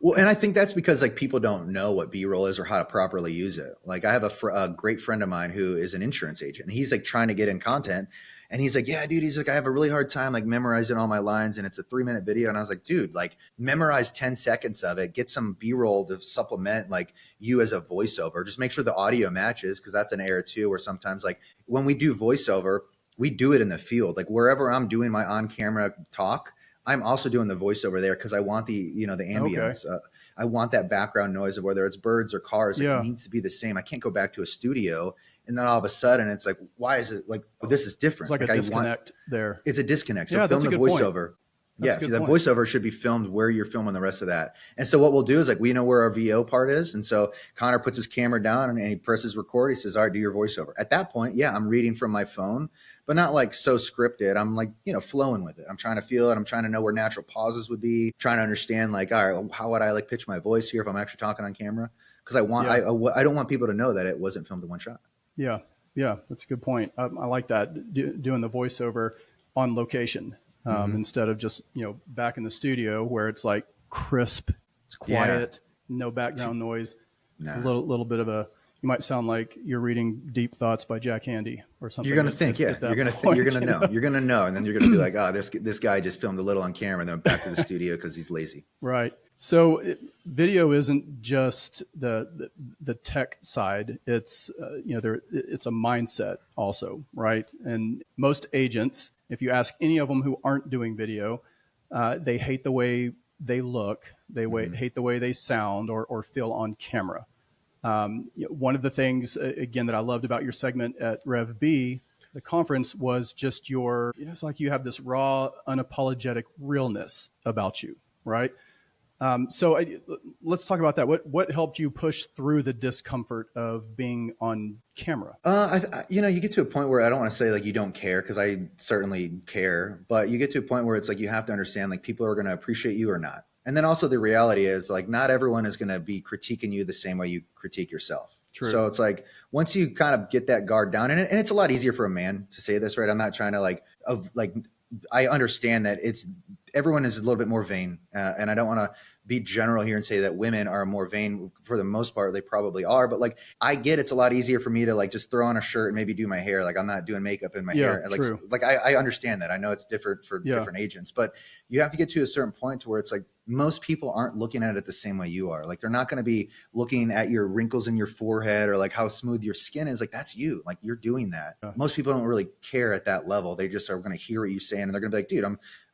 Well, and I think that's because like people don't know what B-roll is or how to properly use it. Like I have a great friend of mine who is an insurance agent and he's like trying to get in content and he's like, yeah, dude, he's like, I have a really hard time like memorizing all my lines and it's a 3-minute video. And I was like, dude, like memorize 10 seconds of it, get some B-roll to supplement like you as a voiceover. Just make sure the audio matches because that's an error too, where sometimes like when we do voiceover, we do it in the field. Like wherever I'm doing my on-camera talk, I'm also doing the voiceover there because I want the ambience. Okay. I want that background noise of whether it's birds or cars. It needs to be the same. I can't go back to a studio and then all of a sudden it's like, why is it like, this is different? It's like a disconnect there. It's a disconnect. So film the voiceover. The voiceover should be filmed where you're filming the rest of that. And so what we'll do is like, we know where our VO part is. And so Connor puts his camera down and he presses record. He says, all right, do your voiceover. At that point, I'm reading from my phone, but not like so scripted. I'm like, flowing with it. I'm trying to feel it. I'm trying to know where natural pauses would be, trying to understand like, all right, how would I like pitch my voice here if I'm actually talking on camera? Because I don't want people to know that it wasn't filmed in 1 shot. Yeah. Yeah. That's a good point. I like that, doing the voiceover on location. Instead of just, back in the studio where it's like crisp, it's quiet, no background noise, a little bit of you might sound like you're reading Deep Thoughts by Jack Handey or something. You're going to think, you're going to know. And then you're going to be like, oh, this guy just filmed a little on camera and then back to the studio because he's lazy. Right. So video isn't just the tech side. It's, it's a mindset also, right? And most agents, if you ask any of them who aren't doing video, they hate the way they look. They hate the way they sound or feel on camera. One of the things, again, that I loved about your segment at Rev B, the conference, was just it's like you have this raw, unapologetic realness about you, right? Let's talk about that. What helped you push through the discomfort of being on camera? You get to a point where I don't want to say like you don't care, because I certainly care, but you get to a point where it's like you have to understand like people are going to appreciate you or not. And then also the reality is like not everyone is going to be critiquing you the same way you critique yourself. True. So it's like once you kind of get that guard down, and it's a lot easier for a man to say this, right? I'm not trying to I understand that everyone is a little bit more vain, and I don't want to be general here and say that women are more vain. For the most part, they probably are, but like I get it's a lot easier for me to like just throw on a shirt and maybe do my hair. Like I'm not doing makeup in my hair. True. Like I understand that. I know it's different for different agents, but you have to get to a certain point to where it's like most people aren't looking at it the same way you are. Like they're not going to be looking at your wrinkles in your forehead or like how smooth your skin is. Like that's you. Like you're doing that. Most people don't really care at that level. They just are going to hear what you're saying and they're going to be like, dude,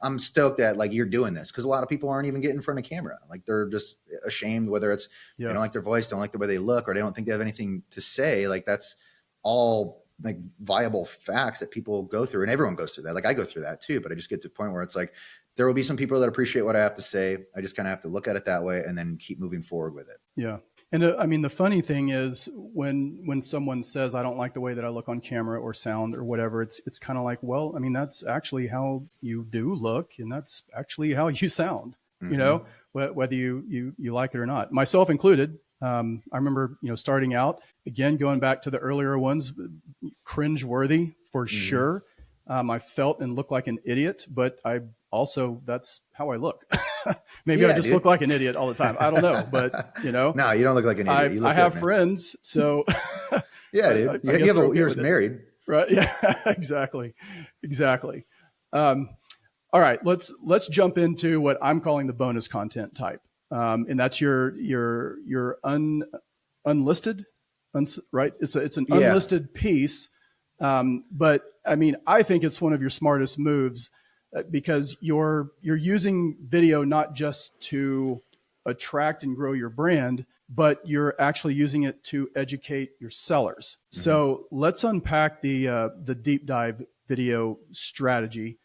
I'm stoked that like you're doing this, because a lot of people aren't even getting in front of camera. Like they're just ashamed, whether it's they don't like their voice, don't like the way they look, or they don't think they have anything to say. Like that's all like viable facts that people go through, and everyone goes through that. Like I go through that too, but I just get to a point where it's like there will be some people that appreciate what I have to say. I just kind of have to look at it that way and then keep moving forward with it. Yeah. And I mean, the funny thing is when someone says, I don't like the way that I look on camera or sound or whatever, it's kind of like, well, I mean, that's actually how you do look. And that's actually how you sound, you know, whether you like it or not, myself included. I remember, starting out, again, going back to the earlier ones, cringe-worthy for sure. I felt and looked like an idiot, but that's how I look. Maybe I just look like an idiot all the time. I don't know, but No, you don't look like an idiot. You look I have friends, so yeah, dude. You're married, right? Yeah, exactly. All right, let's jump into what I'm calling the bonus content type, and that's your unlisted, right? It's an unlisted piece, but I mean, I think it's one of your smartest moves, because you're using video not just to attract and grow your brand, but you're actually using it to educate your sellers. So let's unpack the deep dive video strategy.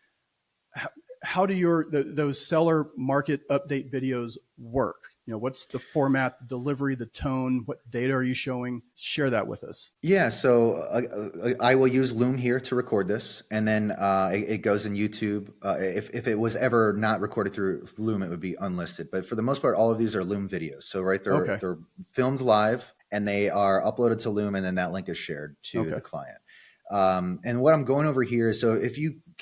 How do those seller market update videos work? What's the format, the delivery, the tone? What data are you showing? Share that with us. Yeah, so I will use Loom here to record this, and then it goes in YouTube. If it was ever not recorded through Loom, it would be unlisted. But for the most part, all of these are Loom videos. So they're filmed live, and they are uploaded to Loom, and then that link is shared to the client. And what I'm going over here is, so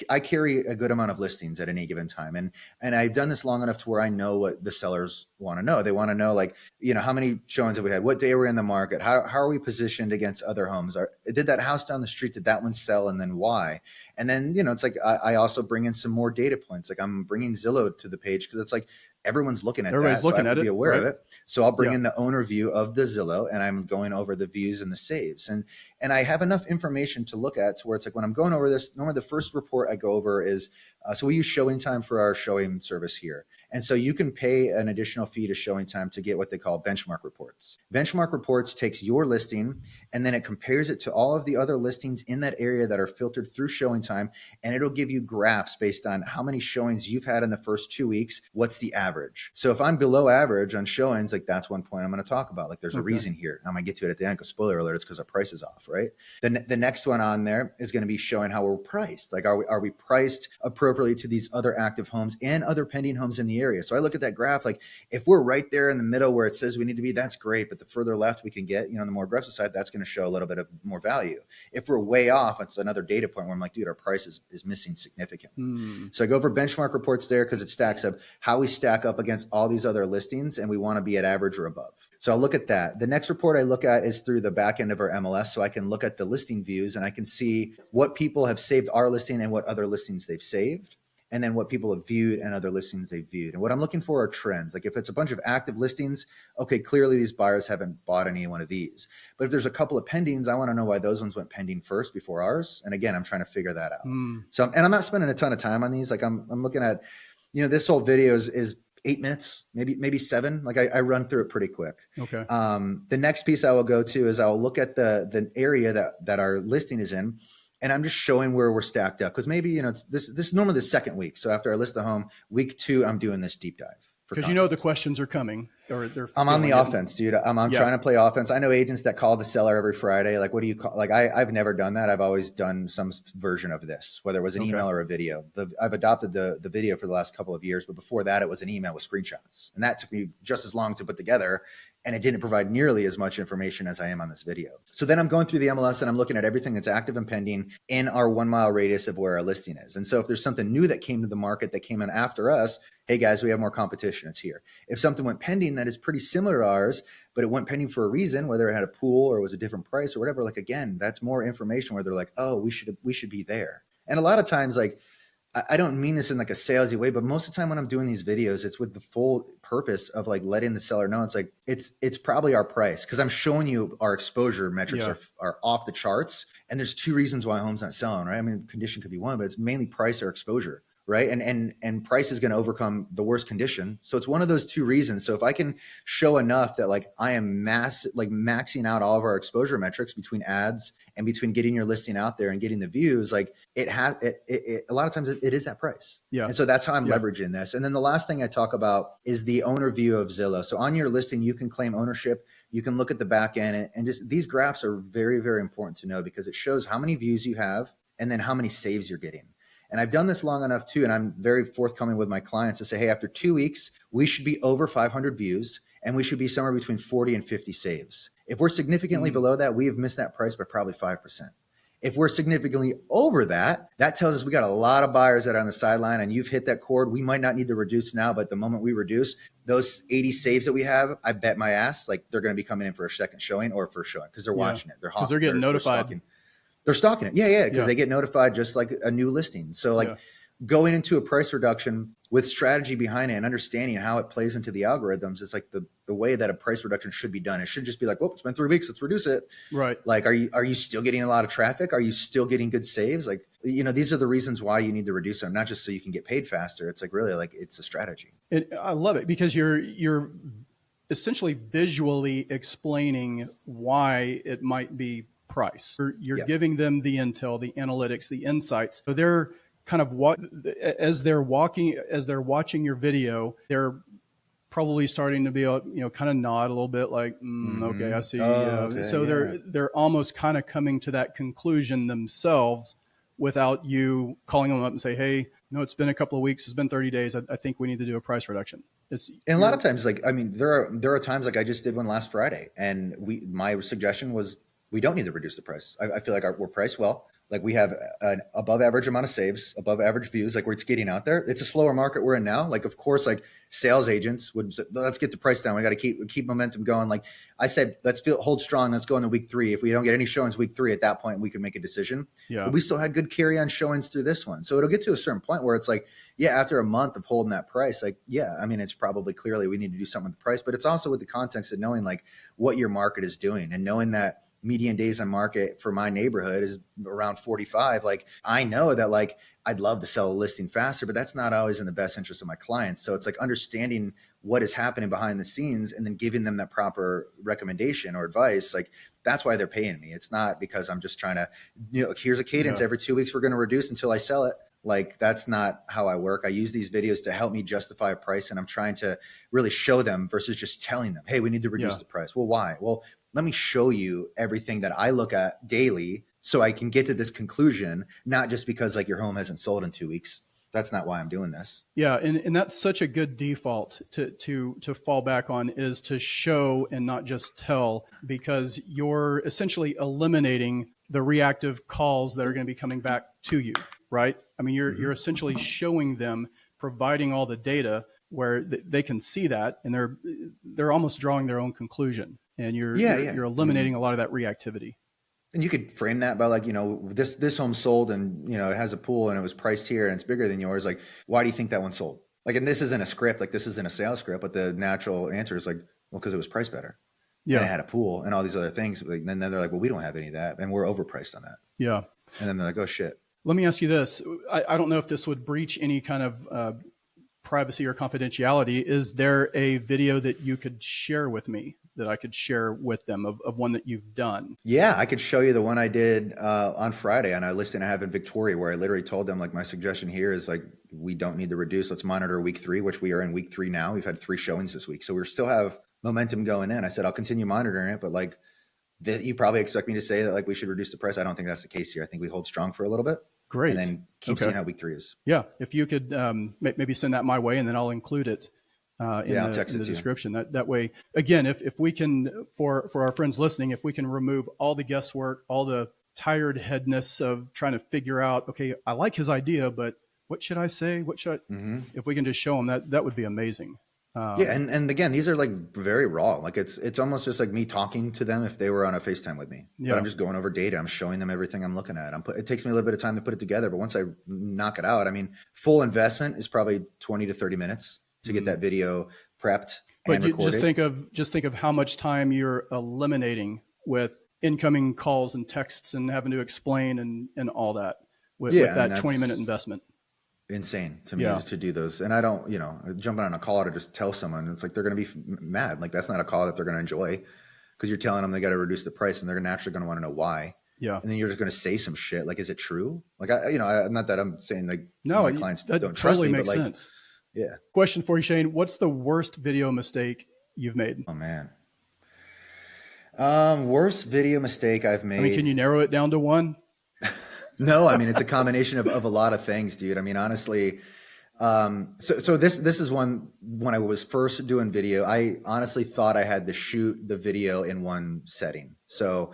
I carry a good amount of listings at any given time. And I've done this long enough to where I know what the sellers want to know. They want to know, like, how many showings have we had? What day are we in the market? How are we positioned against other homes? Did that house down the street, did that one sell? And then why? And then, it's like, I also bring in some more data points. Like I'm bringing Zillow to the page, because it's like, everyone's looking at Everybody's that. looking so I have to be aware right? of it. So I'll bring in the owner view of the Zillow, and I'm going over the views and the saves. And I have enough information to look at to where it's like when I'm going over this, normally the first report I go over is, so we use Showing Time for our showing service here. And so you can pay an additional fee to Showing Time to get what they call benchmark reports. Benchmark reports takes your listing and then it compares it to all of the other listings in that area that are filtered through Showing Time. And it'll give you graphs based on how many showings you've had in the first 2 weeks. What's the average? So if I'm below average on showings, like that's one point I'm going to talk about. Like there's a reason here. I'm going to get to it at the end, because spoiler alert, it's because our price is off, right? Then the next one on there is going to be showing how we're priced. Like are we priced appropriately to these other active homes and other pending homes in the area? So I look at that graph, like if we're right there in the middle where it says we need to be, that's great. But the further left we can get, on the more aggressive side, that's going to show a little bit of more value. If we're way off, it's another data point where I'm like, dude, our price is missing significantly. So I go for benchmark reports there because it stacks up how we stack up against all these other listings, and we want to be at average or above. So I'll look at that. The next report I look at is through the back end of our MLS. So I can look at the listing views and I can see what people have saved our listing and what other listings they've saved, and then what people have viewed and other listings they've viewed. And what I'm looking for are trends. Like if it's a bunch of active listings, okay, clearly these buyers haven't bought any one of these. But if there's a couple of pendings, I want to know why those ones went pending first before ours. And again, I'm trying to figure that out. So, and I'm not spending a ton of time on these. Like I'm looking at, this whole video is 8 minutes, maybe 7. Like I run through it pretty quick. Okay. The next piece I will go to is I'll look at the area that our listing is in, and I'm just showing where we're stacked up. Because maybe, it's this is normally the second week. So after I list the home, week 2, I'm doing this deep dive. Because the questions are coming, or they're. I'm on the offense, dude. I'm trying to play offense. I know agents that call the seller every Friday. Like, what do you call? Like, I've never done that. I've always done some version of this, whether it was an email or a video. I've adopted the video for the last couple of years, but before that, it was an email with screenshots, and that took me just as long to put together. And it didn't provide nearly as much information as I am on this video. So then I'm going through the MLS and I'm looking at everything that's active and pending in our 1 mile radius of where our listing is. And so if there's something new that came to the market that came in after us, hey guys, we have more competition. It's here. If something went pending that is pretty similar to ours, but it went pending for a reason, whether it had a pool or it was a different price or whatever, like, again, that's more information where they're like, oh, we should be there. And a lot of times, like, I don't mean this in like a salesy way, but most of the time when I'm doing these videos, it's with the full purpose of like letting the seller know it's like, it's probably our price. Cause I'm showing you our exposure metrics are off the charts. And there's 2 reasons why a home's not selling, right? I mean, condition could be one, but it's mainly price or exposure. Right. And price is going to overcome the worst condition. So it's one of those 2 reasons. So if I can show enough that like I am maxing out all of our exposure metrics between ads and between getting your listing out there and getting the views, like a lot of times it is that price. Yeah. And so that's how I'm leveraging this. And then the last thing I talk about is the owner view of Zillow. So on your listing, you can claim ownership. You can look at the back end, and just these graphs are very, very important to know because it shows how many views you have and then how many saves you're getting. And I've done this long enough too, and I'm very forthcoming with my clients to say, hey, after 2 weeks, we should be over 500 views and we should be somewhere between 40 and 50 saves. If we're significantly below that, we have missed that price by probably 5%. If we're significantly over that, that tells us we got a lot of buyers that are on the sideline and you've hit that chord. We might not need to reduce now, but the moment we reduce, those 80 saves that we have, I bet my ass, like they're going to be coming in for a second showing or first showing because they're watching it. Because they're getting notified. They're stalking it. Yeah. Because they get notified just like a new listing. So going into a price reduction with strategy behind it and understanding how it plays into the algorithms is like the way that a price reduction should be done. It should just be like, well, it's been 3 weeks, let's reduce it. Right. Like, are you still getting a lot of traffic? Are you still getting good saves? Like, these are the reasons why you need to reduce them, not just so you can get paid faster. It's like really like it's a strategy. I love it because you're essentially visually explaining why it might be price. You're giving them the intel, the analytics, the insights. So they're kind of as they're watching your video, they're probably starting to be kind of nod a little bit like, okay, I see. Okay, so they're almost kind of coming to that conclusion themselves without you calling them up and say, hey, it's been a couple of weeks, it's been 30 days. I think we need to do a price reduction. And a lot of times, like, I mean, there are times like I just did one last Friday and my suggestion was, we don't need to reduce the price. I feel like we're priced well. Like we have an above average amount of saves, above average views, like where it's getting out there. It's a slower market we're in now. Like, of course, like sales agents would say, let's get the price down. We got to keep momentum going. Like I said, let's hold strong. Let's go into week 3. If we don't get any showings week 3, at that point, we can make a decision. Yeah. But we still had good carry on showings through this one. So it'll get to a certain point where it's like, after a month of holding that price, like, I mean, it's probably clearly we need to do something with the price, but it's also with the context of knowing like what your market is doing and knowing that median days on market for my neighborhood is around 45. Like I know that like I'd love to sell a listing faster, but that's not always in the best interest of my clients. So it's like understanding what is happening behind the scenes and then giving them that proper recommendation or advice. Like that's why they're paying me. It's not because I'm just trying to, here's a cadence every 2 weeks, we're going to reduce until I sell it. Like that's not how I work. I use these videos to help me justify a price, and I'm trying to really show them versus just telling them, hey, we need to reduce the price. Well, why? Well, let me show you everything that I look at daily so I can get to this conclusion, not just because like your home hasn't sold in 2 weeks. That's not why I'm doing this. Yeah. And that's such a good default to fall back on, is to show and not just tell, because you're essentially eliminating the reactive calls that are going to be coming back to you, right? I mean, you're essentially showing them, providing all the data where they can see that, and they're almost drawing their own conclusion, and you're eliminating a lot of that reactivity. And you could frame that by like, this home sold and, it has a pool and it was priced here and it's bigger than yours. Like, why do you think that one sold? Like, and this isn't a script, like this isn't a sales script, but the natural answer is like, well, because it was priced better. Yeah. And it had a pool and all these other things. And then they're like, well, we don't have any of that. And we're overpriced on that. Yeah. And then they're like, oh shit. Let me ask you this. I don't know if this would breach any kind of privacy or confidentiality, is there a video that you could share with me that I could share with them of one that you've done? Yeah, I could show you the one I did on Friday on a listing I have in Victoria, where I literally told them, like, my suggestion here is like, we don't need to reduce. Let's monitor week 3, which we are in week 3 now. We've had 3 showings this week, so we still have momentum going in. I said, I'll continue monitoring it, but like, you probably expect me to say that like we should reduce the price. I don't think that's the case here. I think we hold strong for a little bit. Great. And then keep seeing how week 3 is. Yeah. If you could maybe send that my way, and then I'll include it I'll text it in the to description. That way, again, if we can, for our friends listening, if we can remove all the guesswork, all the tired headness of trying to figure out, okay, I like his idea, but what should I say? What should I, if we can just show them that would be amazing. Yeah. And again, these are like very raw. Like it's almost just like me talking to them if they were on a FaceTime with me. Yeah. But I'm just going over data. I'm showing them everything I'm looking at. It takes me a little bit of time to put it together, but once I knock it out, I mean, full investment is probably 20 to 30 minutes to get that video prepped and recorded. Just think of how much time you're eliminating with incoming calls and texts and having to explain and all that with that 20-minute investment. Insane to me to do those. And I don't, jumping on a call to just tell someone, it's like, they're going to be mad. Like, that's not a call that they're going to enjoy, because you're telling them they got to reduce the price, and they're naturally going to want to know why. Yeah. And then you're just going to say some shit. Like, is it true? Like, not that I'm saying like my clients don't trust me, but like, sense. Yeah. Question for you, Shane. What's the worst video mistake you've made? Oh man. Worst video mistake I've made. I mean, can you narrow it down to one? No, I mean, it's a combination of a lot of things, dude. I mean, honestly, so this is one, when I was first doing video, I honestly thought I had to shoot the video in one setting. So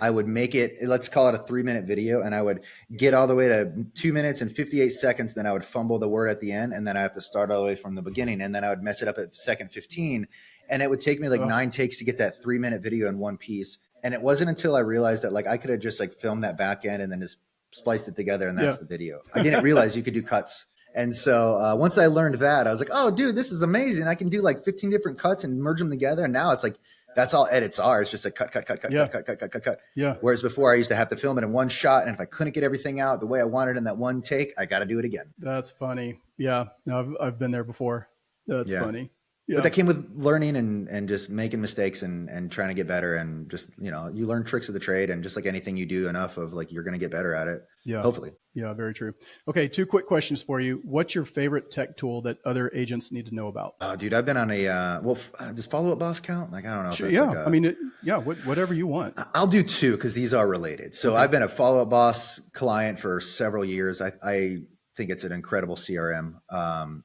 I would make it, let's call it a 3-minute video, and I would get all the way to 2 minutes and 58 seconds. Then I would fumble the word at the end, and then I have to start all the way from the beginning, and then I would mess it up at second 15. And it would take me like 9 takes to get that 3-minute video in one piece. And it wasn't until I realized that like I could have just like filmed that back end and then just spliced it together, and that's the video. I didn't realize you could do cuts. And so once I learned that, I was like, oh, dude, this is amazing. I can do like 15 different cuts and merge them together. And now it's like, that's all edits are. It's just a cut. Yeah. Whereas before I used to have to film it in one shot. And if I couldn't get everything out the way I wanted in that one take, I got to do it again. That's funny. Yeah. No, I've been there before. That's funny. Yeah. But that came with learning and just making mistakes and trying to get better, and just, you learn tricks of the trade, and just like anything you do enough of, like, you're going to get better at it. Yeah. Hopefully. Yeah. Very true. Okay. 2 quick questions for you. What's your favorite tech tool that other agents need to know about? Dude, I've been on does Follow Up Boss count? Like, I don't know. Sure, yeah. I mean, whatever you want. I'll do 2, because these are related. So I've been a Follow Up Boss client for several years. I think it's an incredible CRM.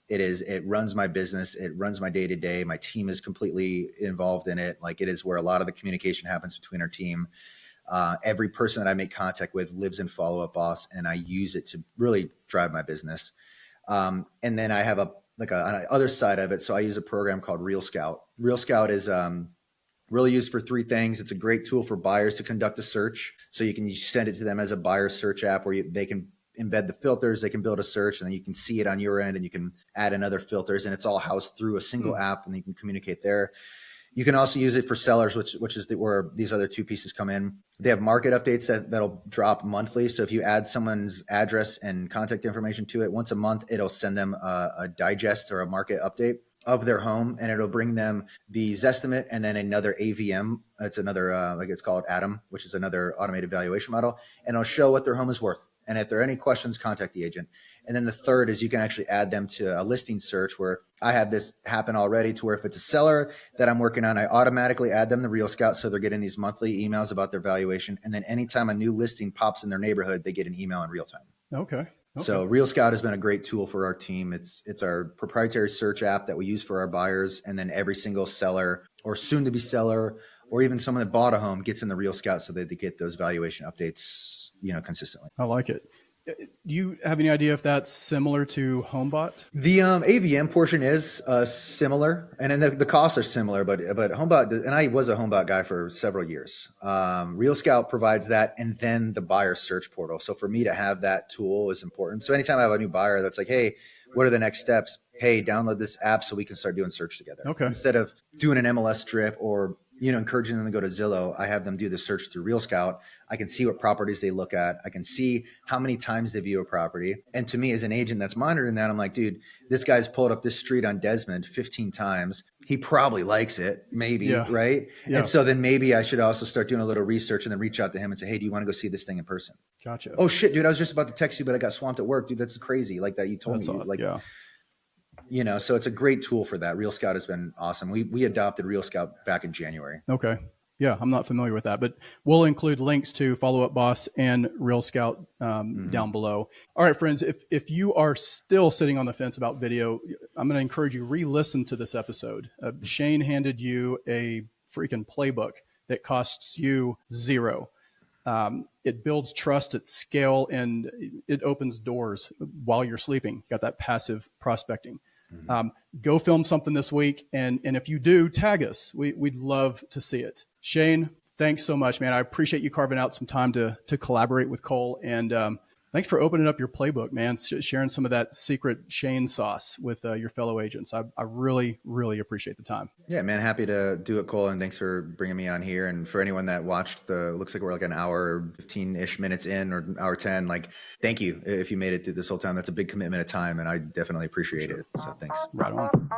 It runs my business. It runs my day to day. My team is completely involved in it. Like, it is where a lot of the communication happens between our team. Every person that I make contact with lives in Follow Up Boss, and I use it to really drive my business. And then I have on the other side of it. So I use a program called Real Scout. Real Scout is, really used for 3 things. It's a great tool for buyers to conduct a search. So you can send it to them as a buyer search app, where they can embed the filters, they can build a search, and then you can see it on your end, and you can add in other filters, and it's all housed through a single app, and you can communicate there. You can also use it for sellers, which is where these other 2 pieces come in. They have market updates that'll drop monthly. So if you add someone's address and contact information to it, once a month, it'll send them a digest or a market update of their home, and it'll bring them the Zestimate and then another AVM. It's another, it's called Atom, which is another automated valuation model, and it'll show what their home is worth. And if there are any questions, contact the agent. And then the third is you can actually add them to a listing search, where I have this happen already, to where if it's a seller that I'm working on, I automatically add them to Real Scout. So they're getting these monthly emails about their valuation. And then anytime a new listing pops in their neighborhood, they get an email in real time. Okay. So Real Scout has been a great tool for our team. It's our proprietary search app that we use for our buyers. And then every single seller or soon to be seller, or even someone that bought a home, gets in the Real Scout so that they get those valuation updates, consistently. I like it. Do you have any idea if that's similar to HomeBot? The AVM portion is similar, and then the costs are similar, but HomeBot, and I was a HomeBot guy for several years. Real Scout provides that, and then the buyer search portal. So for me to have that tool is important. So anytime I have a new buyer that's like, hey, what are the next steps? Hey, download this app so we can start doing search together. Okay. Instead of doing an MLS strip or encouraging them to go to Zillow, I have them do the search through Real Scout. I can see what properties they look at. I can see how many times they view a property. And to me, as an agent that's monitoring that, I'm like, dude, this guy's pulled up this street on Desmond 15 times. He probably likes it, maybe, Yeah. right? Yeah. And so then maybe I should also start doing a little research and then reach out to him and say, hey, do you want to go see this thing in person? Gotcha. Oh shit, dude, I was just about to text you, but I got swamped at work, dude. That's crazy. Like that you told That's me. all, Like, yeah. so it's a great tool for that. Real Scout has been awesome. We adopted Real Scout back in January. Okay. Yeah, I'm not familiar with that, but we'll include links to Follow Up Boss and Real Scout down below. All right, friends, if you are still sitting on the fence about video, I'm going to encourage you re-listen to this episode. Shane handed you a freaking playbook that costs you $0. It builds trust at scale, and it opens doors while you're sleeping. You got that passive prospecting. Go film something this week. And if you do, tag us. We'd love to see it. Shane, thanks so much, man. I appreciate you carving out some time to collaborate with Cole. And thanks for opening up your playbook, man, sharing some of that secret Shane sauce with your fellow agents. I really, really appreciate the time. Yeah, man. Happy to do it, Cole. And thanks for bringing me on here. And for anyone that watched looks like we're like an hour, 15-ish minutes in, or hour 10, like, thank you if you made it through this whole time. That's a big commitment of time, and I definitely appreciate it. So thanks. Right on.